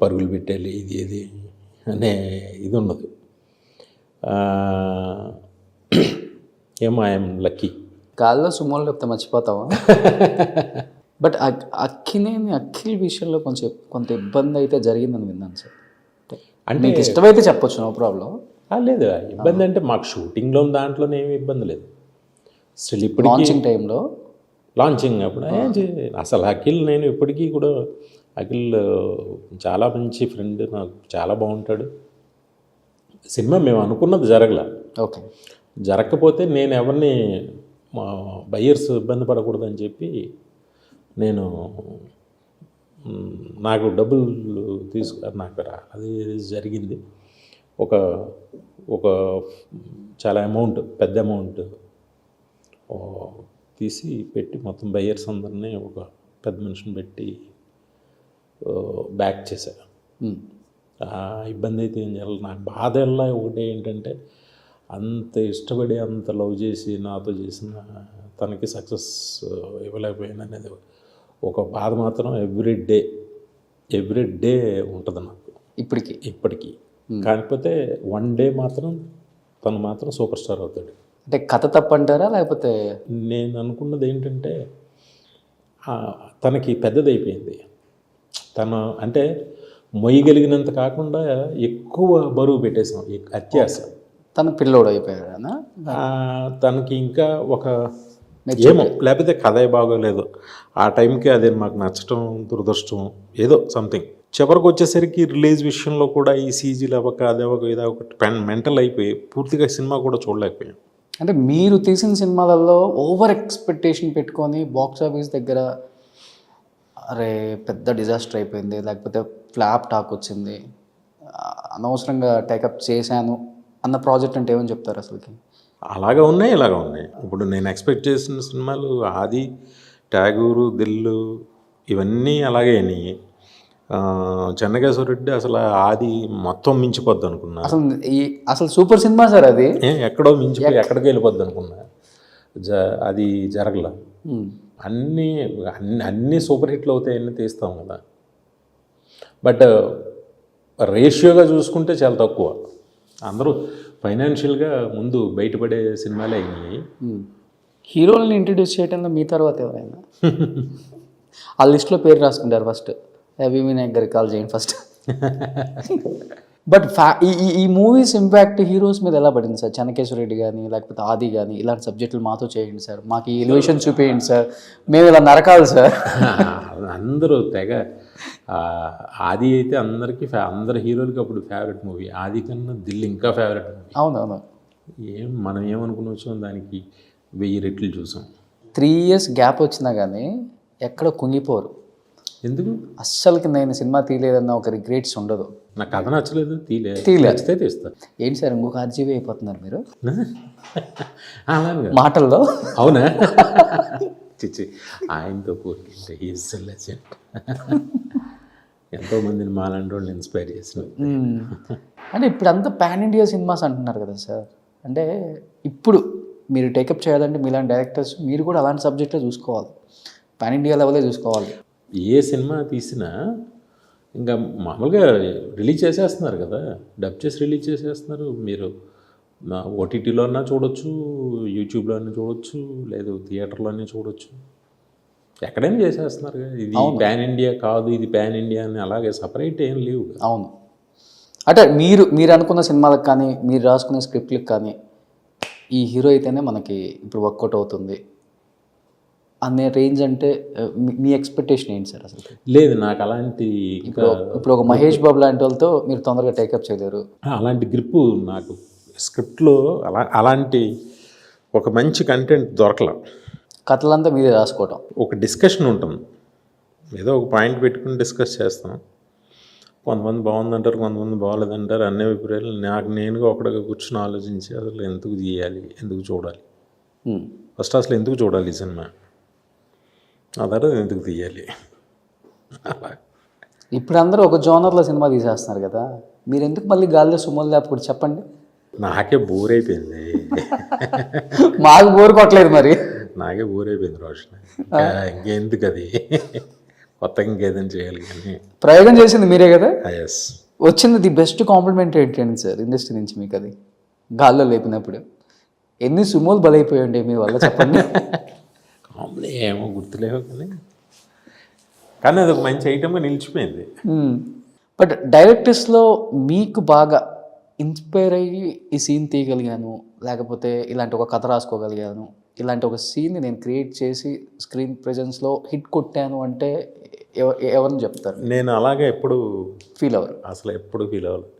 పరుగులు పెట్టాలి ఇది ఏది అనే ఇది ఉండదు. ఏమో ఐఎమ్ లక్కీ. గాల్లో సుమోలు చెప్తే మర్చిపోతావా? బట్ అఖిల్ విషయంలో కొంత ఇబ్బంది అయితే జరిగిందని విన్నాను సార్. అంటే మీకు ఇష్టమైతే చెప్పొచ్చు, నో ప్రాబ్లం. లేదు ఇబ్బంది అంటే మాకు షూటింగ్లో దాంట్లోనే ఏమి ఇబ్బంది లేదు. స్టిల్ ఇప్పుడు లాంచింగ్ టైంలో లాంచింగ్ అప్పుడు అసలు అఖిల్ నేను ఇప్పటికీ కూడా అఖిల్ చాలా మంచి ఫ్రెండ్, నాకు చాలా బాగుంటాడు. సినిమా మేము అనుకున్నది జరగల. ఓకే, జరగకపోతే నేను ఎవరిని మా బయ్యర్స్ ఇబ్బంది పడకూడదని చెప్పి నేను నాకు డబ్బులు నాకు అది జరిగింది. ఒక చాలా అమౌంట్, పెద్ద అమౌంట్ తీసి పెట్టి మొత్తం బయ్యర్స్ అందరినీ ఒక పెద్ద మనిషిని పెట్టి బ్యాక్ చేశాను. ఇబ్బంది అయితే ఏం చేయాలి. నాకు బాధ ఎలా ఒకటి ఏంటంటే అంత ఇష్టపడి అంత లవ్ చేసి నాతో చేసిన తనకి సక్సెస్ ఇవ్వలేకపోయాను అనేది ఒక బాధ మాత్రం ఎవ్రీ డే ఉంటుంది నాకు ఇప్పటికీ. కాకపోతే వన్ డే మాత్రం తను మాత్రం సూపర్ స్టార్ అవుతాడు. అంటే కథ తప్పంటారా, లేకపోతే? నేను అనుకున్నది ఏంటంటే తనకి పెద్దదైపోయింది. తను అంటే మొయ్యగలిగినంత కాకుండా ఎక్కువ బరువు పెట్టేసాం, అత్యాస. తను పిల్లోడు అయిపోయాడు. తనకి ఇంకా ఒక ఏమో, లేకపోతే కథే బాగోలేదు ఆ టైంకి. అదే మాకు నచ్చటం దురదృష్టం ఏదో సంథింగ్. చివరికి వచ్చేసరికి రిలీజ్ విషయంలో కూడా ఈ సీజీలు అవ్వక అదవ్వక ఇదో ఒకటి మెంటల్ అయిపోయి పూర్తిగా సినిమా కూడా చూడలేకపోయాం. అంటే మీరు తీసిన సినిమాలలో ఓవర్ ఎక్స్పెక్టేషన్ పెట్టుకొని బాక్స్ ఆఫీస్ దగ్గర అరే పెద్ద డిజాస్టర్ అయిపోయింది, లేకపోతే ఫ్లాప్ టాక్ వచ్చింది, అనవసరంగా టేకప్ చేశాను అన్న ప్రాజెక్ట్ అంటే ఏమని చెప్తారు అసలుకి? అలాగా ఉన్నాయి, ఇలాగా ఉన్నాయి. ఇప్పుడు నేను ఎక్స్పెక్ట్ చేసిన సినిమాలు ఆది, ట్యాగూరు, దిల్లు ఇవన్నీ అలాగే అయినాయి. చెన్నకేశ్వర రెడ్డి అసలు ఆది మొత్తం మించిపోద్ది అనుకున్నా. అసలు సూపర్ సినిమా సార్ అది. ఎక్కడో మించిపోయి ఎక్కడికి వెళ్ళిపోద్ది అనుకున్నా. అది జరగల. అన్నీ అన్నీ సూపర్ హిట్లు అవుతాయని తీస్తాం కదా. బట్ రేషియోగా చూసుకుంటే చాలా తక్కువ. అందరూ ఫైనాన్షియల్గా ముందు బయటపడే సినిమాలే అయినాయి. హీరోలను ఇంట్రడ్యూస్ చేయడంలో మీ తర్వాత ఎవరైనా ఆ లిస్ట్లో పేరు రాసుకుంటారు ఫస్ట్, అవి వినాయక్ గారికి కాల్ చేయండి ఫస్ట్. బట్ ఈ మూవీస్ ఇంపాక్ట్ హీరోస్ మీద ఎలా పడింది సార్? చెన్నకేశ్వర రెడ్డి కానీ లేకపోతే ఆది కానీ ఇలాంటి సబ్జెక్టులు మాతో చేయండి సార్, మాకు ఈ ఎలివేషన్ చూపేయండి సార్, మేము ఇలా నరకాలి సార్. అందరూ తెగ ఆది అయితే అందరికీ అందరు హీరోలకి అప్పుడు ఫేవరెట్ మూవీ. ఆది కన్నా దిల్ ఇంకా ఫేవరెట్ మూవీ. అవునవును. మనం ఏమనుకుని వచ్చాం దానికి 1000 రెట్లు చూసాం. 3 years గ్యాప్ వచ్చినా కానీ ఎక్కడ కుంగిపోరు. ఎందుకు? అస్సలకి నేను సినిమా తీయలేదన్న ఒక రిగ్రెట్స్ ఉండదు. నాకు కథ నచ్చలేదు, తీయలేదు. నచ్చితే తీస్తా. ఏంటి సార్ ఇంకొక ఆర్జీవీ అయిపోతున్నారు మీరు అలాగే మాటల్లో? అవునా? చిచ్చి, ఆయనతో పోలింటే ఈజ్ లెజెండ్. ఎంతోమందిని మాలాంటి వాళ్ళు ఇన్స్పైర్ చేసిన. అంటే ఇప్పుడు అంతా పాన్ ఇండియా సినిమాస్ అంటున్నారు కదా సార్. అంటే ఇప్పుడు మీరు టేకప్ చేయాలంటే మీలాంటి డైరెక్టర్స్ మీరు కూడా అలాంటి సబ్జెక్టే చూసుకోవాలి, పాన్ ఇండియా లెవెలే చూసుకోవాలి. ఏ సినిమా తీసినా ఇంకా మామూలుగా రిలీజ్ చేసేస్తున్నారు కదా, డబ్ చేసి రిలీజ్ చేసేస్తున్నారు. మీరు ఓటీటీలో అన్నా చూడొచ్చు, యూట్యూబ్లో అన్నా చూడొచ్చు, లేదు థియేటర్లో అన్నా చూడొచ్చు, ఎక్కడైనా చేసేస్తున్నారు కదా. ఇది పాన్ ఇండియా కాదు, ఇది పాన్ ఇండియా అని అలాగే సపరేట్ ఏం లేవు. అవును. అంటే మీరు అనుకున్న సినిమాలకు కానీ మీరు రాసుకునే స్క్రిప్ట్లకు కానీ ఈ హీరో అయితేనే మనకి ఇప్పుడు వర్కౌట్ అవుతుంది అనే రేంజ్ అంటే మీ ఎక్స్పెక్టేషన్ ఏంటి సార్ అసలు? లేదు, నాకు అలాంటి ఇప్పుడు ఒక మహేష్ బాబు లాంటి వాళ్ళతో మీరు తొందరగా టేకప్ చేయలేరు. అలాంటి గ్రిప్పు నాకు స్క్రిప్ట్లో అలాంటి ఒక మంచి కంటెంట్ దొరకల. కథలంతా మీరే రాసుకోవటం. ఒక డిస్కషన్ ఉంటుంది, ఏదో ఒక పాయింట్ పెట్టుకుని డిస్కస్ చేస్తాం. కొంతమంది బాగుందంటారు, కొంతమంది బాగోలేదంటారు, అన్ని అభిప్రాయాలు. నాకు నేనుగా ఒకటిగా కూర్చొని ఆలోచించి అసలు ఎందుకు తీయాలి, ఎందుకు చూడాలి, ఫస్ట్ అసలు ఎందుకు చూడాలి ఈ సినిమా, ఆ తర్వాత ఎందుకు తీయాలి. ఇప్పుడు అందరూ ఒక జోనర్లో సినిమా తీసేస్తున్నారు కదా, మీరు ఎందుకు మళ్ళీ గాల్లో సుమోలు లేకపోతే చెప్పండి. నాకే బోర్ అయిపోయింది. మాకు బోర్ కొట్టలేదు మరి. నాకే బోర్ అయిపోయింది రోషన్. ఇంకెందుకు అది, కొత్తగా ఇంకేదైనా చేయాలి. కానీ ప్రయోగం చేసింది మీరే కదా. ఎస్. వచ్చింది ది బెస్ట్ కాంప్లిమెంట్ ఏంటండి సార్ ఇండస్ట్రీ నుంచి మీకు? అది గాల్లో లేపినప్పుడు ఎన్ని సుమోలు బలైపోయండి మీ వల్ల చెప్పండి. కాంప్లీ ఏమో గుర్తులేవు కానీ అది ఒక మంచి ఐటమ్గా నిలిచిపోయింది. బట్ డైరెక్టర్స్లో మీకు బాగా ఇన్స్పైర్ అయ్యి ఈ సీన్ తీయగలిగాను, లేకపోతే ఇలాంటి ఒక కథ రాసుకోగలిగాను, ఇలాంటి ఒక సీన్ని నేను క్రియేట్ చేసి స్క్రీన్ ప్రెజెన్స్లో హిట్ కొట్టాను అంటే ఎవరిని చెప్తారు? నేను అలాగే ఎప్పుడు ఫీల్ అవ్వరు. అసలు ఎప్పుడు ఫీల్ అవ్వలేదు.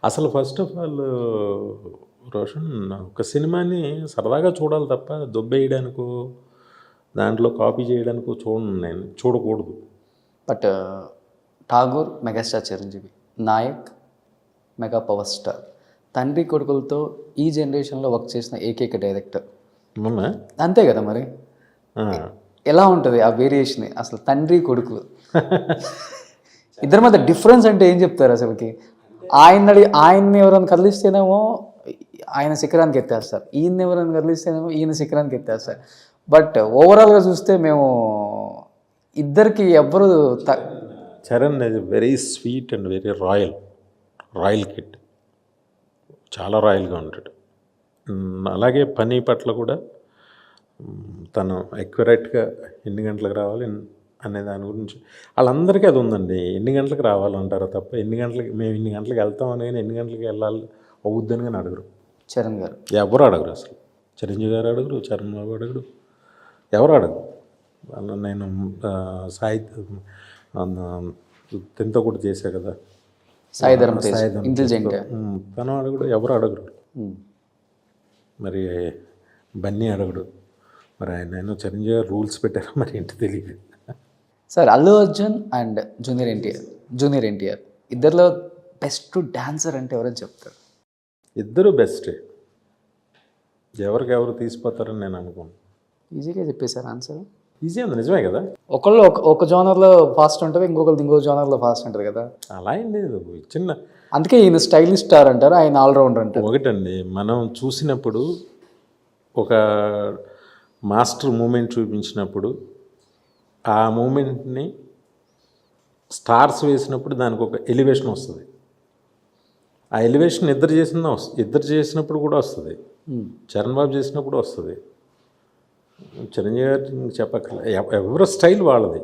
అసలు ఫస్ట్ ఆఫ్ ఆల్ రోషన్, ఒక సినిమాని సరదాగా చూడాలి తప్ప దొబ్బేయడానికో దాంట్లో కాపీ చేయడానికో నేను చూడకూడదు. But Tagore megastar Chiranjeevi, Nayak mega power star, తండ్రి కొడుకులతో ఈ జనరేషన్లో వర్క్ చేసిన ఏకైక డైరెక్టర్. అంతే కదా మరి. ఎలా ఉంటుంది ఆ వేరియేషన్? అసలు తండ్రి కొడుకు ఇద్దరి మధ్య డిఫరెన్స్ అంటే ఏం చెప్తారు అసలుకి? ఆయన్ని ఎవరైనా కదిలిస్తేనేమో ఆయన శిఖరానికి ఎత్తేస్తారు, ఈయన్ని ఎవరైనా కదిలిస్తేనేమో ఈయన శిఖరానికి ఎత్తేస్తారు. బట్ ఓవరాల్గా చూస్తే మేము ఇద్దరికి ఎవ్వరు Charan is very sweet and very royal kid, చాలా రాయల్గా ఉంటాడు. అలాగే పని పట్ల కూడా తను ఎక్యురేట్గా ఎన్ని గంటలకు రావాలి అనే దాని గురించి వాళ్ళందరికీ అది ఉందండి. ఎన్ని గంటలకు రావాలంటారు తప్ప మేము ఇన్ని గంటలకు వెళ్తాం అని కానీ ఎన్ని గంటలకు వెళ్ళాలి అవుద్దని కానీ అడగరు. చరణ్ గారు ఎవరు అడగరు అసలు. చిరంజీవి గారు అడగరు, చరణ్ బాబు అడగరు, ఎవరు అడగరు. నేను తింతో కూడా చేశా కదా, సాయిధరం తను అడగడు, ఎవరు అడగరు. మరి బన్నీ అడగడు. మరి ఆయన చిరంజీవి గారు రూల్స్ పెట్టారు మరి ఏంటి తెలియదు. Sir Allu Arjun and junior NTR ఇద్దరిలో బెస్ట్ డాన్సర్ అంటే ఎవరైనా చెప్తారు? ఇద్దరు బెస్టే, ఎవరికెవరు తీసిపోతారని నేను అనుకోను. ఈజీగా చెప్పేశారు ఆన్సర్. ఈజీ ఉంది, నిజమే కదా. ఒకళ్ళు ఒక జోనర్లో ఫాస్ట్ ఉంటుంది, ఇంకొకరు ఇంకో జోనర్లో ఫాస్ట్ ఉంటుంది కదా. అలా ఏం లేదు, చిన్న అందుకే ఈయన స్టైలిష్ స్టార్ అంటారు, ఆయన ఆల్రౌండర్ అంటారు. ఒకటండి, మనం చూసినప్పుడు ఒక మాస్టర్ మూమెంట్ చూపించినప్పుడు ఆ మూమెంట్ని స్టార్స్ వేసినప్పుడు దానికి ఒక ఎలివేషన్ వస్తుంది. ఆ ఎలివేషన్ ఇద్దరు చేసినప్పుడు కూడా వస్తుంది, చరణ్ బాబు చేసినప్పుడు వస్తుంది, చిరంజీవి గారు చెప్పక్కర్లే. ఎవరు స్టైల్ వాళ్ళది,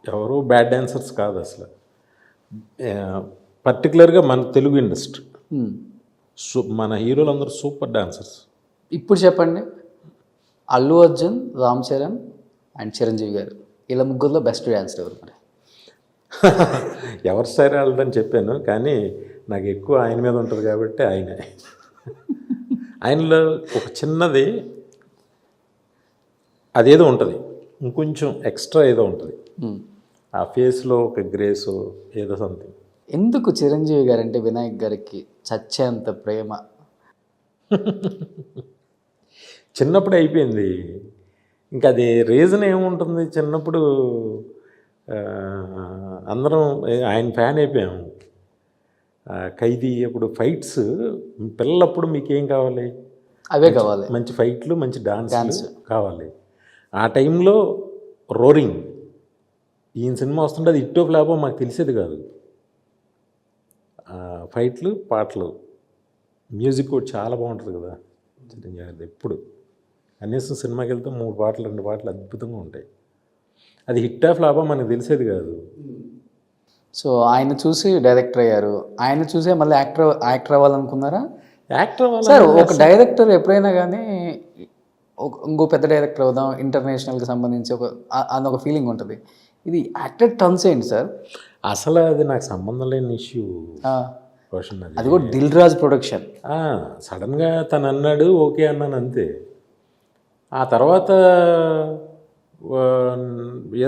ఎవరు బ్యాడ్ డాన్సర్స్ కాదు అసలు. పర్టికులర్గా మన తెలుగు ఇండస్ట్రీ మన హీరోలు అందరూ సూపర్ డాన్సర్స్. ఇప్పుడు చెప్పండి, అల్లు అర్జున్, రామ్ చరణ్ అండ్ చిరంజీవి గారు, ఇలా ముగ్గురులో బెస్ట్ డాన్సర్ ఎవరు మరి? ఎవరి స్టైల్ వాళ్ళదని చెప్పాను, కానీ నాకు ఎక్కువ ఆయన మీద ఉంటుంది కాబట్టి ఆయనే. ఆయనలో ఒక చిన్నది అదేదో ఉంటుంది, ఇంకొంచెం ఎక్స్ట్రా ఏదో ఉంటుంది, ఆ ఫేస్లో ఒక గ్రేస్ ఏదో సంథింగ్. ఎందుకు చిరంజీవి గారు అంటే వినాయక్ గారికి చచ్చేంత ప్రేమ? చిన్నప్పుడు అయిపోయింది, ఇంకా అది రీజన్ ఏముంటుంది. చిన్నప్పుడు అందరం ఆయన ఫ్యాన్ అయిపోయాము. ఖైదీ అప్పుడు ఫైట్స్, పిల్లలప్పుడు మీకేం కావాలి? అవే కావాలి, మంచి ఫైట్లు, మంచి డాన్స్ కావాలి. ఆ టైంలో రోరింగ్, ఈయన సినిమా వస్తుంటే అది హిట్టో ఫ్లాపో మాకు తెలిసేది కాదు. ఫైట్లు, పాటలు, మ్యూజిక్ కూడా చాలా బాగుంటుంది కదా చిరంజీవి గారిది. ఎప్పుడు కనీసం సినిమాకి వెళ్తే 3 పాటలు 2 పాటలు అద్భుతంగా ఉంటాయి. అది హిట్టా ఫ్లాపో మనకు తెలిసేది కాదు. సో ఆయన చూసి డైరెక్టర్ అయ్యారు, ఆయన చూసే మళ్ళీ యాక్టర్ అవ్వాలనుకున్నారా? యాక్టర్ సార్, ఒక డైరెక్టర్ ఎప్పుడైనా కానీ ఇంకో పెద్ద డైరెక్టర్ అవుదాం, ఇంటర్నేషనల్కి సంబంధించి ఒక ఫీలింగ్ ఉంటుంది. ఇది యాక్టర్ టర్న్స్ ఏంటి సార్? అసలు అది నాకు సంబంధం లేని ఇష్యూ క్వశ్చన్. అది కూడా దిల్ రాజు ప్రొడక్షన్. సడన్గా తను అన్నాడు, ఓకే అన్నాను అంతే. ఆ తర్వాత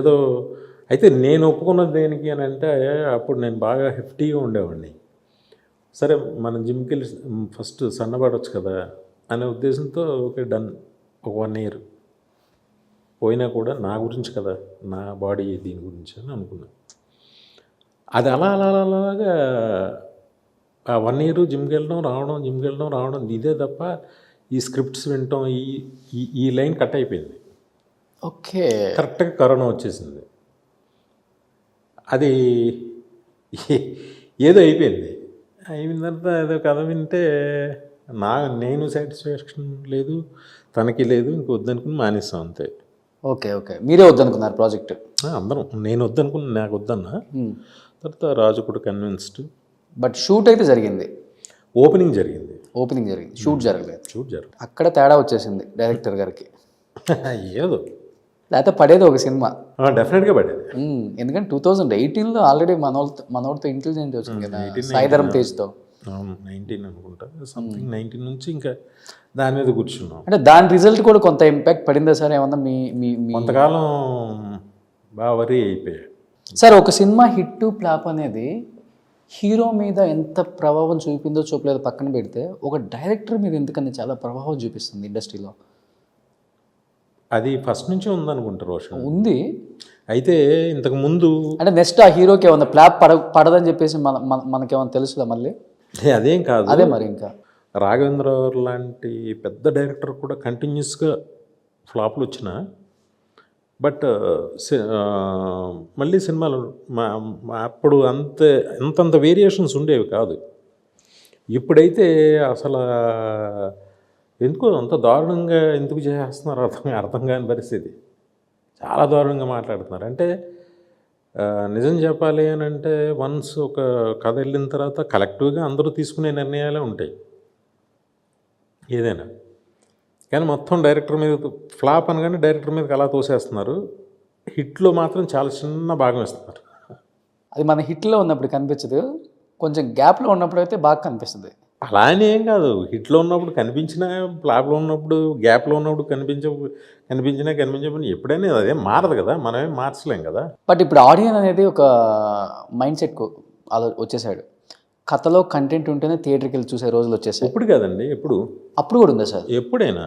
ఏదో అయితే నేను ఒప్పుకున్నది దేనికి అని అంటే, అప్పుడు నేను బాగా హెఫ్టీగా ఉండేవాడిని. సరే మనం జిమ్కి వెళ్ళి ఫస్ట్ సన్నబడవచ్చు కదా అనే ఉద్దేశంతో ఓకే డన్. ఒక 1 year పోయినా కూడా నా గురించి కదా, నా బాడీ దీని గురించి అని అనుకున్నాను. అది అలాగా ఆ 1 year జిమ్కి వెళ్ళడం రావడం ఇదే తప్ప ఈ స్క్రిప్ట్స్ వినటం ఈ లైన్ కట్ అయిపోయింది. ఓకే, కరెక్ట్గా కరోనా వచ్చేసింది, అది ఏదో అయిపోయింది. అయిన తర్వాత ఏదో కథ వింటే నేను సాటిస్ఫాక్షన్ లేదు, తనకి లేదు, ఇంక వద్దనుకుని మానేస్తాం అంతే. ఓకే, మీరే వద్దనుకున్నారు ప్రాజెక్ట్? అందరం, నేను వద్దనుకున్నా, నాకు వద్దన్నా. తర్వాత రాజు కూడా కన్విన్స్డ్. బట్ షూట్ అయితే జరిగింది, ఓపెనింగ్ జరిగింది, షూట్ జరగలేదు. అక్కడ తేడా వచ్చేసింది డైరెక్టర్ గారికి. ఏదో లేకపోతే పడేది ఒక సినిమా, డెఫినెట్గా పడేది. ఎందుకంటే 2018లో ఆల్రెడీ మనోడితో ఇంటెలిజెంట్ వచ్చింది కదా, సాయిధరం తేజ్తో. 19 అనుకుంటా, సంథింగ్ 19 నుంచి ఇంకా దాని మీద కూర్చున్నాం. అంటే దాని రిజల్ట్ కూడా కొంత ఇంపాక్ట్ పడిందా సార్ ఏమన్నా? మీ కొంతకాలం బాగా వరీ అయిపోయాయి సార్. ఒక సినిమా హిట్ ఫ్లాప్ అనేది హీరో మీద ఎంత ప్రభావం చూపిందో చూపలేదో పక్కన పెడితే, ఒక డైరెక్టర్ మీద ఎందుకని చాలా ప్రభావం చూపిస్తుంది ఇండస్ట్రీలో. అది ఫస్ట్ నుంచి ఉందనుకుంటా రోషన్. ఉంది, అయితే ఇంతకు ముందు అంటే నెక్స్ట్ ఆ హీరోకి ఏమన్నా ఫ్లాప్ పడదని చెప్పేసి మనకేమన్నా తెలుసుదా మళ్ళీ? అదేం కాదు. అదే మరి ఇంకా రాఘవేంద్ర లాంటి పెద్ద డైరెక్టర్ కూడా కంటిన్యూస్గా ఫ్లాప్లు వచ్చిన, బట్ మళ్ళీ సినిమాలు అప్పుడు అంతంత వేరియేషన్స్ ఉండేవి కాదు. ఇప్పుడైతే అసలు ఎందుకు అంత దారుణంగా ఎందుకు చేస్తున్నారు అర్థం కాని పరిస్థితి. చాలా దారుణంగా మాట్లాడుతున్నారు. అంటే నిజం చెప్పాలి అని అంటే, వన్స్ ఒక కథ వెళ్ళిన తర్వాత కలెక్టివ్గా అందరూ తీసుకునే నిర్ణయాలే ఉంటాయి ఏదైనా. కానీ మొత్తం డైరెక్టర్ మీద ఫ్లాప్ అనగానే డైరెక్టర్ మీదకి అలా తోసేస్తున్నారు. హిట్లో మాత్రం చాలా చిన్న భాగం ఇస్తున్నారు. అది మన హిట్లో ఉన్నప్పుడు కనిపించదు, కొంచెం గ్యాప్లో ఉన్నప్పుడు అయితే బాగా కనిపిస్తుంది. అలా అని ఏం కాదు, హిట్లో ఉన్నప్పుడు కనిపించినా, ఫ్లాప్లో ఉన్నప్పుడు, గ్యాప్లో ఉన్నప్పుడు కనిపించకపోయినా ఎప్పుడైనా అదేం మారదు కదా, మనమేం మార్చలేం కదా. బట్ ఇప్పుడు ఆడియన్స్ అనేది ఒక మైండ్ సెట్ వచ్చేసాడు. కథలో కంటెంట్ ఉంటేనే థియేటర్కి వెళ్ళి చూసే రోజులు వచ్చేసాయి. ఇప్పుడు కదండి, అప్పుడు కూడా ఉందా సార్? ఎప్పుడైనా.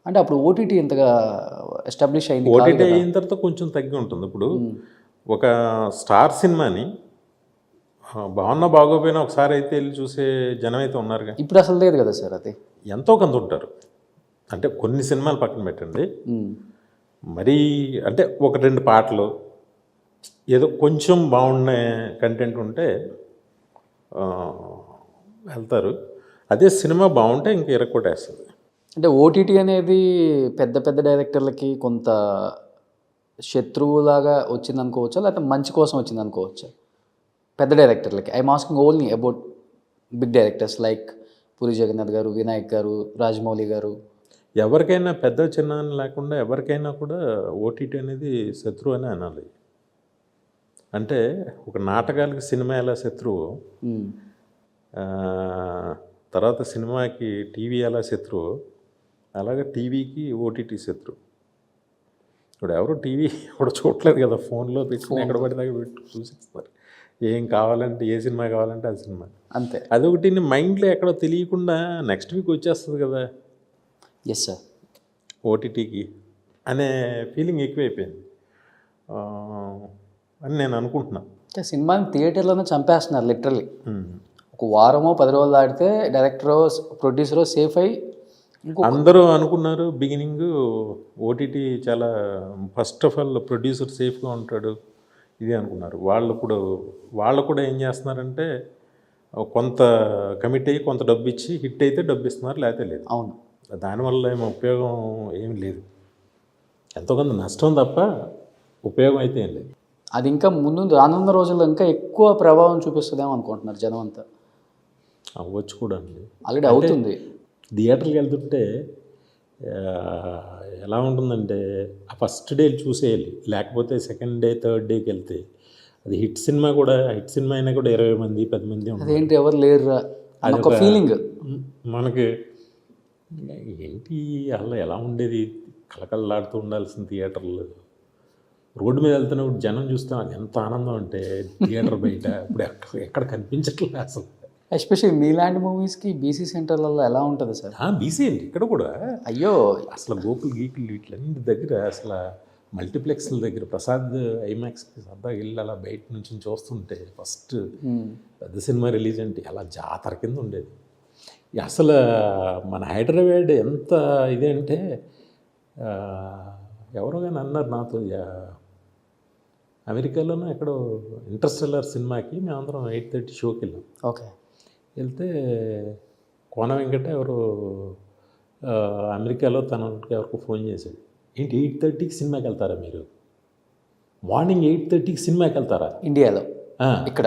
అంటే అప్పుడు ఓటీటీ ఎంతగా ఎస్టాబ్లిష్ అయింది. ఓటీటీ అయిన తర్వాత కొంచెం తగ్గి ఉంటుంది. ఇప్పుడు ఒక స్టార్ సినిమాని బాగున్నా బాగోపోయినా ఒకసారి అయితే వెళ్ళి చూసే జనం అయితే ఉన్నారుగా. ఇప్పుడు అసలు లేదు కదా సార్. అది ఎంతో కొంత ఉంటారు. అంటే కొన్ని సినిమాలు పక్కన పెట్టండి, మరీ అంటే ఒక 2 పాటలు ఏదో కొంచెం బాగున్న కంటెంట్ ఉంటే ఆ, వెళ్తారు. అదే సినిమా బాగుంటే ఇంక ఇరక్కొట్టేస్తుంది. అంటే ఓటీటీ అనేది పెద్ద పెద్ద డైరెక్టర్లకి కొంత శత్రువులాగా వచ్చింది అనుకోవచ్చా, లేకపోతే మంచి కోసం వచ్చింది అనుకోవచ్చా? పెద్ద డైరెక్టర్లకి I'm asking only about big directors like Puri Jagannadh garu, Vinayak గారు, రాజమౌళి గారు. ఎవరికైనా పెద్ద చిన్న అని లేకుండా ఎవరికైనా కూడా ఓటీటీ అనేది శత్రువు అని అనాలి. అంటే ఒక నాటకాలకి సినిమా ఎలా శత్రువు, మ్మ్. ఆ, తర్వాత సినిమాకి టీవీ ఎలా శత్రువు, అలాగే టీవీకి ఓటీటీ శత్రువు. ఇప్పుడు ఎవరు టీవీ కూడా చూడలేదు కదా, ఫోన్లో పెట్టుకుని ఎక్కడ పడితే అక్కడ పెట్టి చూసిస్తారు. ఏం కావాలంటే ఏ సినిమా కావాలంటే ఆ సినిమా. అంతే. అదొకటి మైండ్లో ఎక్కడో తెలియకుండా నెక్స్ట్ వీక్ వచ్చేస్తుంది కదా ఎస్ సార్. ఓటీటీకి అనే ఫీలింగ్ ఎక్కువైపోయింది అని నేను అనుకుంటున్నాను. అంటే సినిమాని థియేటర్లోనే చంపేస్తున్నారు లిటరల్లీ. ఒక వారమో 10 రోజులు ఆడితే డైరెక్టరో ప్రొడ్యూసరో సేఫ్ అయ్యి అందరూ అనుకున్నారు బిగినింగ్ ఓటీటీ చాలా ఫస్ట్ ఆఫ్ ఆల్ ప్రొడ్యూసర్ సేఫ్గా ఉంటాడు ఇది అనుకున్నారు. వాళ్ళు కూడా ఏం చేస్తున్నారంటే కొంత కమిట్ అయ్యి కొంత డబ్బు ఇచ్చి హిట్ అయితే డబ్బు ఇస్తున్నారు, లేకపోతే లేదు. అవును. దానివల్ల ఏమో ఉపయోగం ఏమి లేదు, ఎంతో కొంత నష్టం తప్ప ఉపయోగం అయితే ఏం లేదు. అది ఇంకా ముందు రానున్న రోజుల్లో ఇంకా ఎక్కువ ప్రభావం చూపిస్తుందేమో అనుకుంటున్నారు జనం అంతా. అవ్వచ్చు కూడా అండి, ఆల్రెడీ అవుతుంది. థియేటర్కి వెళ్తుంటే ఎలా ఉంటుందంటే ఆ ఫస్ట్ డే చూసేయాలి, లేకపోతే సెకండ్ డే థర్డ్ డేకి వెళ్తే అది హిట్ సినిమా అయినా కూడా 20 మంది 10 మంది ఉంటారు. అదేంటి ఎవరు లేరురా అని ఒక ఫీలింగ్ మనకి. ఏంటి అలా ఎలా ఉండేది, కలకలలాడుతూ ఉండాల్సిన థియేటర్లు. రోడ్డు మీద వెళ్తున్నప్పుడు జనం చూస్తే నాకు ఎంత ఆనందం అంటే థియేటర్ బయట ఇప్పుడు ఎక్కడ కనిపించట్లేదు అసలు. ఎస్పెషల్లీ మీలాంటి మూవీస్కి బీసీ సెంటర్లలో ఎలా ఉంటుంది సార్? బీసీ అండి ఇక్కడ కూడా. అయ్యో అసలు గోకుల్ గీకులు వీటిలన్నింటి దగ్గర అసలు మల్టీప్లెక్స్ల దగ్గర ప్రసాద్ ఐమాక్స్కి సరదాగా వెళ్ళి అలా బయట నుంచి చూస్తుంటే ఫస్ట్ పెద్ద సినిమా రిలీజ్ అంటే అలా జాతర కింద ఉండేది. అసలు మన హైదరాబాద్ ఎంత ఇదేంటే ఎవరో కానీ అన్నారు నాతో, అమెరికాలోనూ ఎక్కడో ఇంటర్స్టెల్లార్ సినిమాకి మేమందరం 8:30 షోకి వెళ్ళాం. ఓకే. వెళ్తే కోన వెంకట ఎవరు అమెరికాలో తనకి ఎవరికి ఫోన్ చేశాడు, ఏంటి 8:30కి సినిమాకి వెళ్తారా మీరు, మార్నింగ్ 8:30కి సినిమాకి వెళ్తారా ఇండియాలో? ఇక్కడ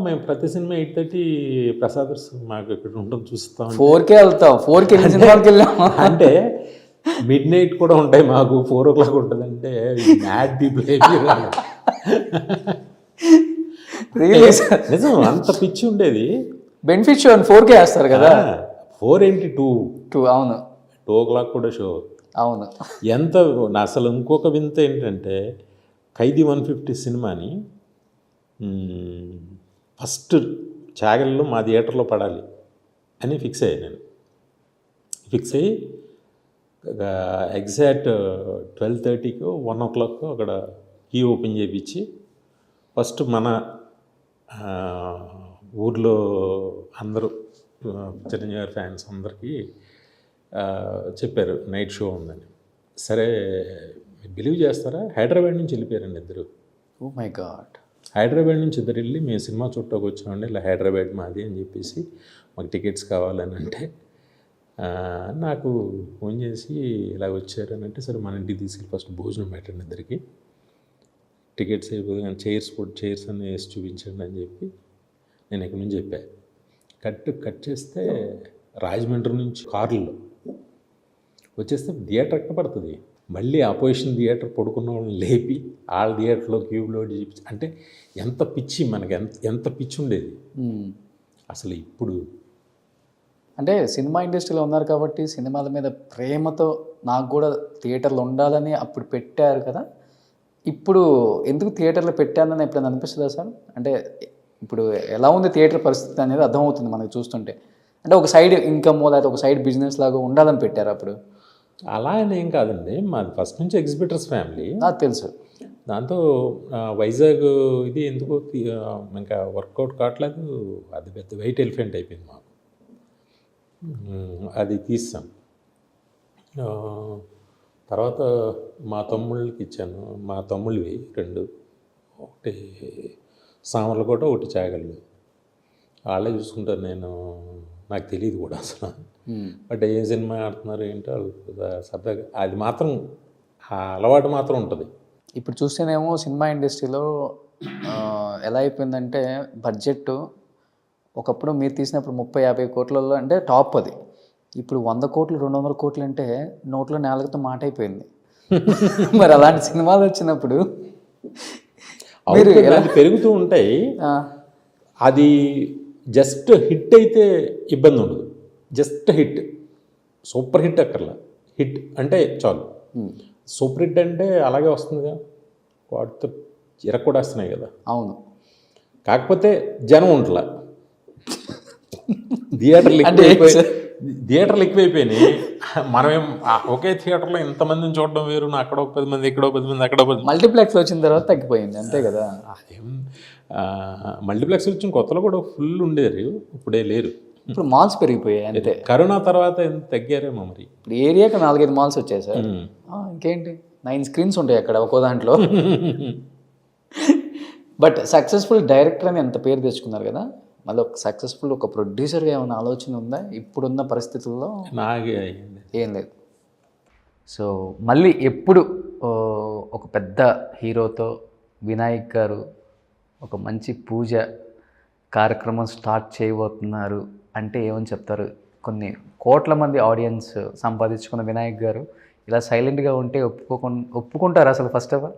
మేము ప్రతి సినిమా 8:30 ప్రసాద్ మాకు ఇక్కడ ఉంటుంది చూస్తాం. 4కే వెళ్తాం, 4కి వెళ్ళి సినిమాకి వెళ్ళాం అంటే మిడ్ నైట్ కూడా ఉంటాయి మాకు, 4 o'clock ఉంటుంది అంటే మ్యాడ్ పీపుల్ నిజం, అంత పిచ్చి ఉండేది. బెనిఫిట్ షో 4కే వేస్తారు కదా. 4 ఏంటి 2 అవును 2 o'clock కూడా షో. అవును. ఎంత అసలు ఇంకొక వింత ఏంటంటే ఖైదీ 150 సినిమాని ఫస్ట్ చాగల్లో మా థియేటర్లో పడాలి అని ఫిక్స్ అయ్యాను నేను. ఫిక్స్ అయ్యి ఎగ్జాక్ట్ 12:30కో 1 o'clock అక్కడ కీ ఓపెన్ చేయించి ఫస్ట్ మన ఊర్లో అందరూ చిరంజీవి గారి ఫ్యాన్స్ అందరికీ చెప్పారు నైట్ షో ఉందని. సరే బిలీవ్ చేస్తారా, హైదరాబాద్ నుంచి వెళ్ళిపోయారండి ఇద్దరు. Oh my God. హైదరాబాద్ నుంచి ఇద్దరు వెళ్ళి మేము సినిమా చుట్టాకు వచ్చామండి, ఇలా హైదరాబాద్ మాది అని చెప్పేసి మాకు టికెట్స్ కావాలని అంటే నాకు ఫోన్ చేసి ఇలా వచ్చారని అంటే, సరే మన ఇంటికి తీసుకెళ్ళి ఫస్ట్ భోజనం పెట్టండి ఇద్దరికి, టికెట్స్ అయిపోయి చైర్స్ అన్నీ వేసి చూపించండి అని చెప్పి నేను ఇక్కడ నుంచి చెప్పాను. కట్ చేస్తే రాజమండ్రి నుంచి కార్లో వచ్చేస్తే థియేటర్ ఎక్కడ పడుతుంది, మళ్ళీ అపోజిషన్ థియేటర్ పడుకున్న వాళ్ళని లేపి వాళ్ళ థియేటర్లో క్యూబ్లో చూపించి, అంటే ఎంత పిచ్చి మనకి ఎంత పిచ్చి ఉండేది అసలు. ఇప్పుడు అంటే సినిమా ఇండస్ట్రీలో ఉన్నారు కాబట్టి సినిమాల మీద ప్రేమతో నాకు కూడా థియేటర్లో ఉండాలని అప్పుడు పెట్టారు కదా, ఇప్పుడు ఎందుకు థియేటర్లో పెట్టానని ఎప్పుడైనా అనిపిస్తుందా సార్? అంటే ఇప్పుడు ఎలా ఉంది థియేటర్ పరిస్థితి అనేది అర్థమవుతుంది మనకు చూస్తుంటే. అంటే ఒక సైడ్ ఇన్కమ్ లేకపోతే ఒక సైడ్ బిజినెస్ లాగా ఉండాలని పెట్టారు అప్పుడు? అలా అని ఏం కాదండి, మాది ఫస్ట్ నుంచి ఎగ్జిబిటర్స్ ఫ్యామిలీ, నాకు తెలుసు. దాంతో వైజాగ్ ఇది ఎందుకో ఇంకా వర్కౌట్ కావట్లేదు, అది పెద్ద వెయిట్ ఎలిఫెంట్ అయిపోయింది మాకు, అది తీస్తాం. తర్వాత మా తమ్ముళ్ళకి ఇచ్చాను. మా తమ్ముళ్ళవి 2, ఒకటి సామర్లకోట, ఒకటి చాగళ్ళు. వాళ్ళే చూసుకుంటారు, నాకు తెలియదు కూడా అసలు. బట్ ఏ సినిమా ఆడుతున్నారు ఏంటో వాళ్ళు సరదాగా, అది మాత్రం ఆ అలవాటు మాత్రం ఉంటుంది. ఇప్పుడు చూస్తేనేమో సినిమా ఇండస్ట్రీలో ఎలా అయిపోయిందంటే బడ్జెట్ ఒకప్పుడు మీరు తీసినప్పుడు 30-50 కోట్లలో అంటే టాప్ అది. ఇప్పుడు 100 కోట్లు 200 కోట్లు అంటే నోట్లో నేలతో మాట అయిపోయింది. మరి అలాంటి సినిమాలు వచ్చినప్పుడు మీరు అది పెరుగుతూ ఉంటాయి. అది జస్ట్ హిట్ అయితే ఇబ్బంది ఉండదు. జస్ట్ హిట్, సూపర్ హిట్ అక్కర్లా, హిట్ అంటే చాలు. సూపర్ హిట్ అంటే అలాగే వస్తుందిగా, వాటితో ఇరక్కొడేస్తున్నాయి కదా. అవును. కాకపోతే జనం ఉంటలా, థియేటర్లు ఎక్కువైపోయినాయి. మనమేం ఒకే థియేటర్లో ఇంతమందిని చూడడం వేరు, అక్కడ ఒక 10 మంది, ఇక్కడ ఒక 10 మంది, అక్కడ 10 మంది. మల్టీప్లెక్స్ వచ్చిన తర్వాత తగ్గిపోయింది అంతే కదా. అదేం మల్టీప్లెక్స్ వచ్చిన కొత్తలో కూడా ఫుల్ ఉండేది, ఇప్పుడే లేరు. ఇప్పుడు మాల్స్ పెరిగిపోయాయి అంతే. కరోనా తర్వాత ఎంత తగ్గారేమో మరి. ఇప్పుడు ఏరియాకి 4-5 మాల్స్ వచ్చాయి సార్. ఇంకేంటి 9 స్క్రీన్స్ ఉంటాయి అక్కడ ఒక్కో దాంట్లో. బట్ సక్సెస్ఫుల్ డైరెక్టర్ అని ఎంత పేరు తెచ్చుకున్నారు కదా, మళ్ళీ ఒక సక్సెస్ఫుల్ ఒక ప్రొడ్యూసర్గా ఏమైనా ఆలోచన ఉందా ఇప్పుడున్న పరిస్థితుల్లో? నాకే ఏం లేదు. సో మళ్ళీ ఎప్పుడు ఒక పెద్ద హీరోతో వినాయక్ గారు ఒక మంచి పూజ కార్యక్రమం స్టార్ట్ చేయబోతున్నారు అంటే ఏమని చెప్తారు? కొన్ని కోట్ల మంది ఆడియన్స్ సంపాదించుకున్న వినాయక్ గారు ఇలా సైలెంట్గా ఉంటే ఒప్పుకుంటారు అసలు? ఫస్ట్ ఆఫ్ ఆల్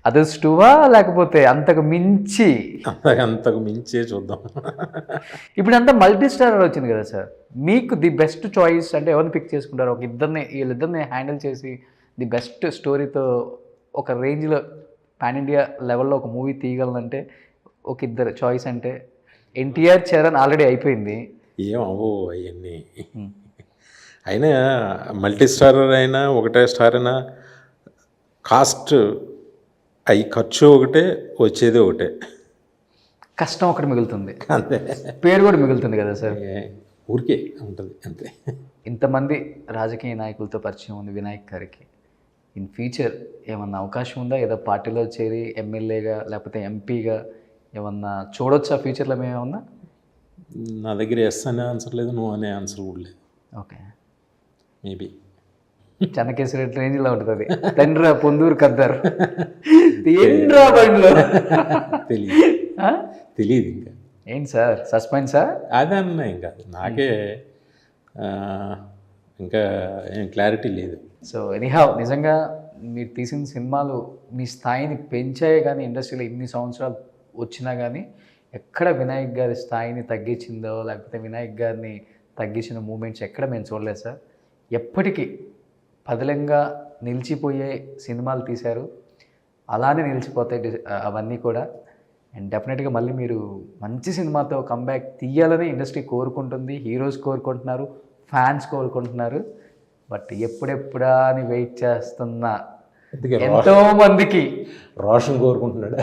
అదృష్టమా లేకపోతే అంతకు మించే చూద్దాం. ఇప్పుడంతా మల్టీ స్టారర్ వచ్చింది కదా సార్, మీకు ది బెస్ట్ చాయిస్ అంటే ఎవరిని పిక్ చేసుకుంటారు? వీళ్ళిద్దరిని హ్యాండిల్ చేసి ది బెస్ట్ స్టోరీతో ఒక రేంజ్లో పాన్ ఇండియా లెవెల్లో ఒక మూవీ తీయగలంటే ఒక ఇద్దరు చాయిస్ అంటే ఎన్టీఆర్, చరణ్ ఆల్రెడీ అయిపోయింది. ఏమవో అవన్నీ. అయినా మల్టీ స్టారర్ అయినా ఒకటే స్టార్ అయినా కాస్ట్ అవి ఖర్చు ఒకటే, వచ్చేది ఒకటే, కష్టం ఒకటి మిగులుతుంది అంతే. పేరు కూడా మిగులుతుంది కదా సార్, ఊరికే ఉంటుంది అంతే. ఇంతమంది రాజకీయ నాయకులతో పరిచయం ఉంది వినాయక్ గారికి. ఇన్ ఫ్యూచర్ ఏమన్నా అవకాశం ఉందా? ఏదో పార్టీలో చేరి ఎమ్మెల్యేగా లేకపోతే ఎంపీగా ఏమన్నా చూడొచ్చా ఫ్యూచర్లో? మేమేమన్నా? నా దగ్గర ఎస్ అనే ఆన్సర్ లేదు, నువ్వు అనే ఆన్సర్ కూడా లేదు. ఓకే, మేబీ చెన్నకేశ్వర రేంజ్లో ఉంటుంది. తండ్రి పొందూరు కద్దారు ఏంట్రా బండ్లో తెలియదు ఇంకా. ఏంటి సార్ సస్పెన్సా? అదే అన్నా, ఇంకా నాకే ఇంకా ఏం క్లారిటీ లేదు. సో ఎనీహౌ నిజంగా మీరు తీసిన సినిమాలు మీ స్థాయిని పెంచాయి, కానీ ఇండస్ట్రీలో ఇన్ని సంవత్సరాలు వచ్చినా కానీ ఎక్కడ వినాయక్ గారి స్థాయిని తగ్గించిందో లేకపోతే వినాయక్ గారిని తగ్గించిన మూమెంట్స్ ఎక్కడ మేము చూడలేదు సార్. ఎప్పటికీ పదిలంగా నిలిచిపోయే సినిమాలు తీశారు, అలానే నిలిచిపోతాయి అవన్నీ కూడా. అండ్ డెఫినెట్గా మళ్ళీ మీరు మంచి సినిమాతో కంబ్యాక్ తీయాలని ఇండస్ట్రీ కోరుకుంటుంది, హీరోస్ కోరుకుంటున్నారు, ఫ్యాన్స్ కోరుకుంటున్నారు. బట్ ఎప్పుడెప్పుడా అని వెయిట్ చేస్తున్న ఎంతో మందికి రోషన్ కోరుకుంటున్నాడు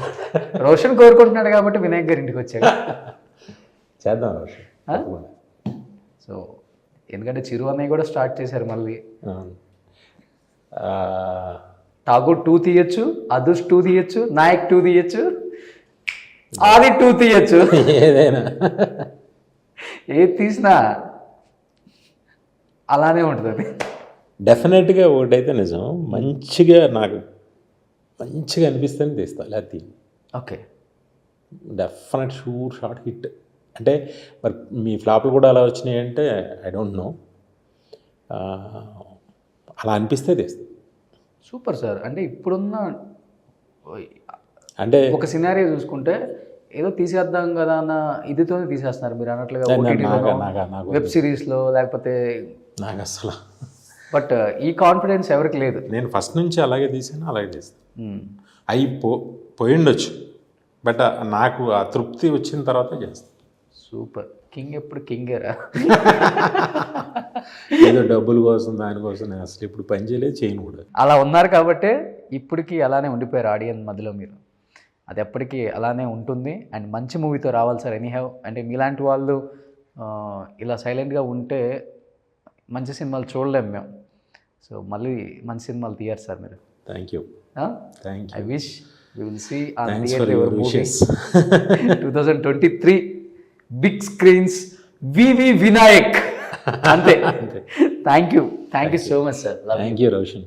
కాబట్టి వినాయక్ గారి ఇంటికి వచ్చాడు. చేద్దాం రోషన్. సో ఎందుకంటే చిరు అన్నయ్య కూడా స్టార్ట్ చేశారు మళ్ళీ. ఠాగూర్ 2 తీయచ్చు, అదుష్ 2 తీయచ్చు, నాయక్ 2 తీయచ్చు, ఆది 2 తీయచ్చు, ఏదైనా ఏది తీసినా అలానే ఉంటుంది అది. డెఫినెట్గా ఒకటైతే నిజం, నాకు మంచిగా అనిపిస్తేనే తీస్తా, లేకపోతే okay definite sure short hit. అంటే మరి మీ ఫ్లాప్లు కూడా అలా వచ్చినాయి అంటే ఐ డోంట్ నో, అలా అనిపిస్తే తీస్తా. Super sir. అంటే ఇప్పుడున్న అంటే ఒక సినారియో చూసుకుంటే ఏదో తీసేద్దాం కదా అన్న ఇదితోనే తీసేస్తున్నారు మీరు అన్నట్లుగా, వెబ్ సిరీస్లో లేకపోతే నాకు అసలు. బట్ ఈ కాన్ఫిడెన్స్ ఎవరికి లేదు. నేను ఫస్ట్ నుంచి అలాగే తీసాను, అలాగే తీస్తాను. అవి పోయిండొచ్చు, బట్ నాకు ఆ తృప్తి వచ్చిన తర్వాత చేస్తాను. సూపర్. కింగ్ ఎప్పుడు కింగేరా? ఏదో డబ్బుల కోసం దానికోసం నేను అసలు ఇప్పుడు పని చేయను కూడా. అలా ఉన్నారు కాబట్టే ఇప్పటికీ అలానే ఉండిపోయారు ఆడియన్స్ మధ్యలో మీరు. అది ఎప్పటికీ అలానే ఉంటుంది. అండ్ మంచి మూవీతో రావాలి సార్ ఎనీహౌ. అంటే మీలాంటి వాళ్ళు ఇలా సైలెంట్గా ఉంటే మంచి సినిమాలు చూడలేము మేము. సో మళ్ళీ మంచి సినిమాలు తీయారు సార్ మీరు. Thank you. Thank I you. Wish we will see on thanks for theatre your your movie wishes. 2023 big screens VV Vinayak. అంతే. Thank you so much sir. Thank you Roshan.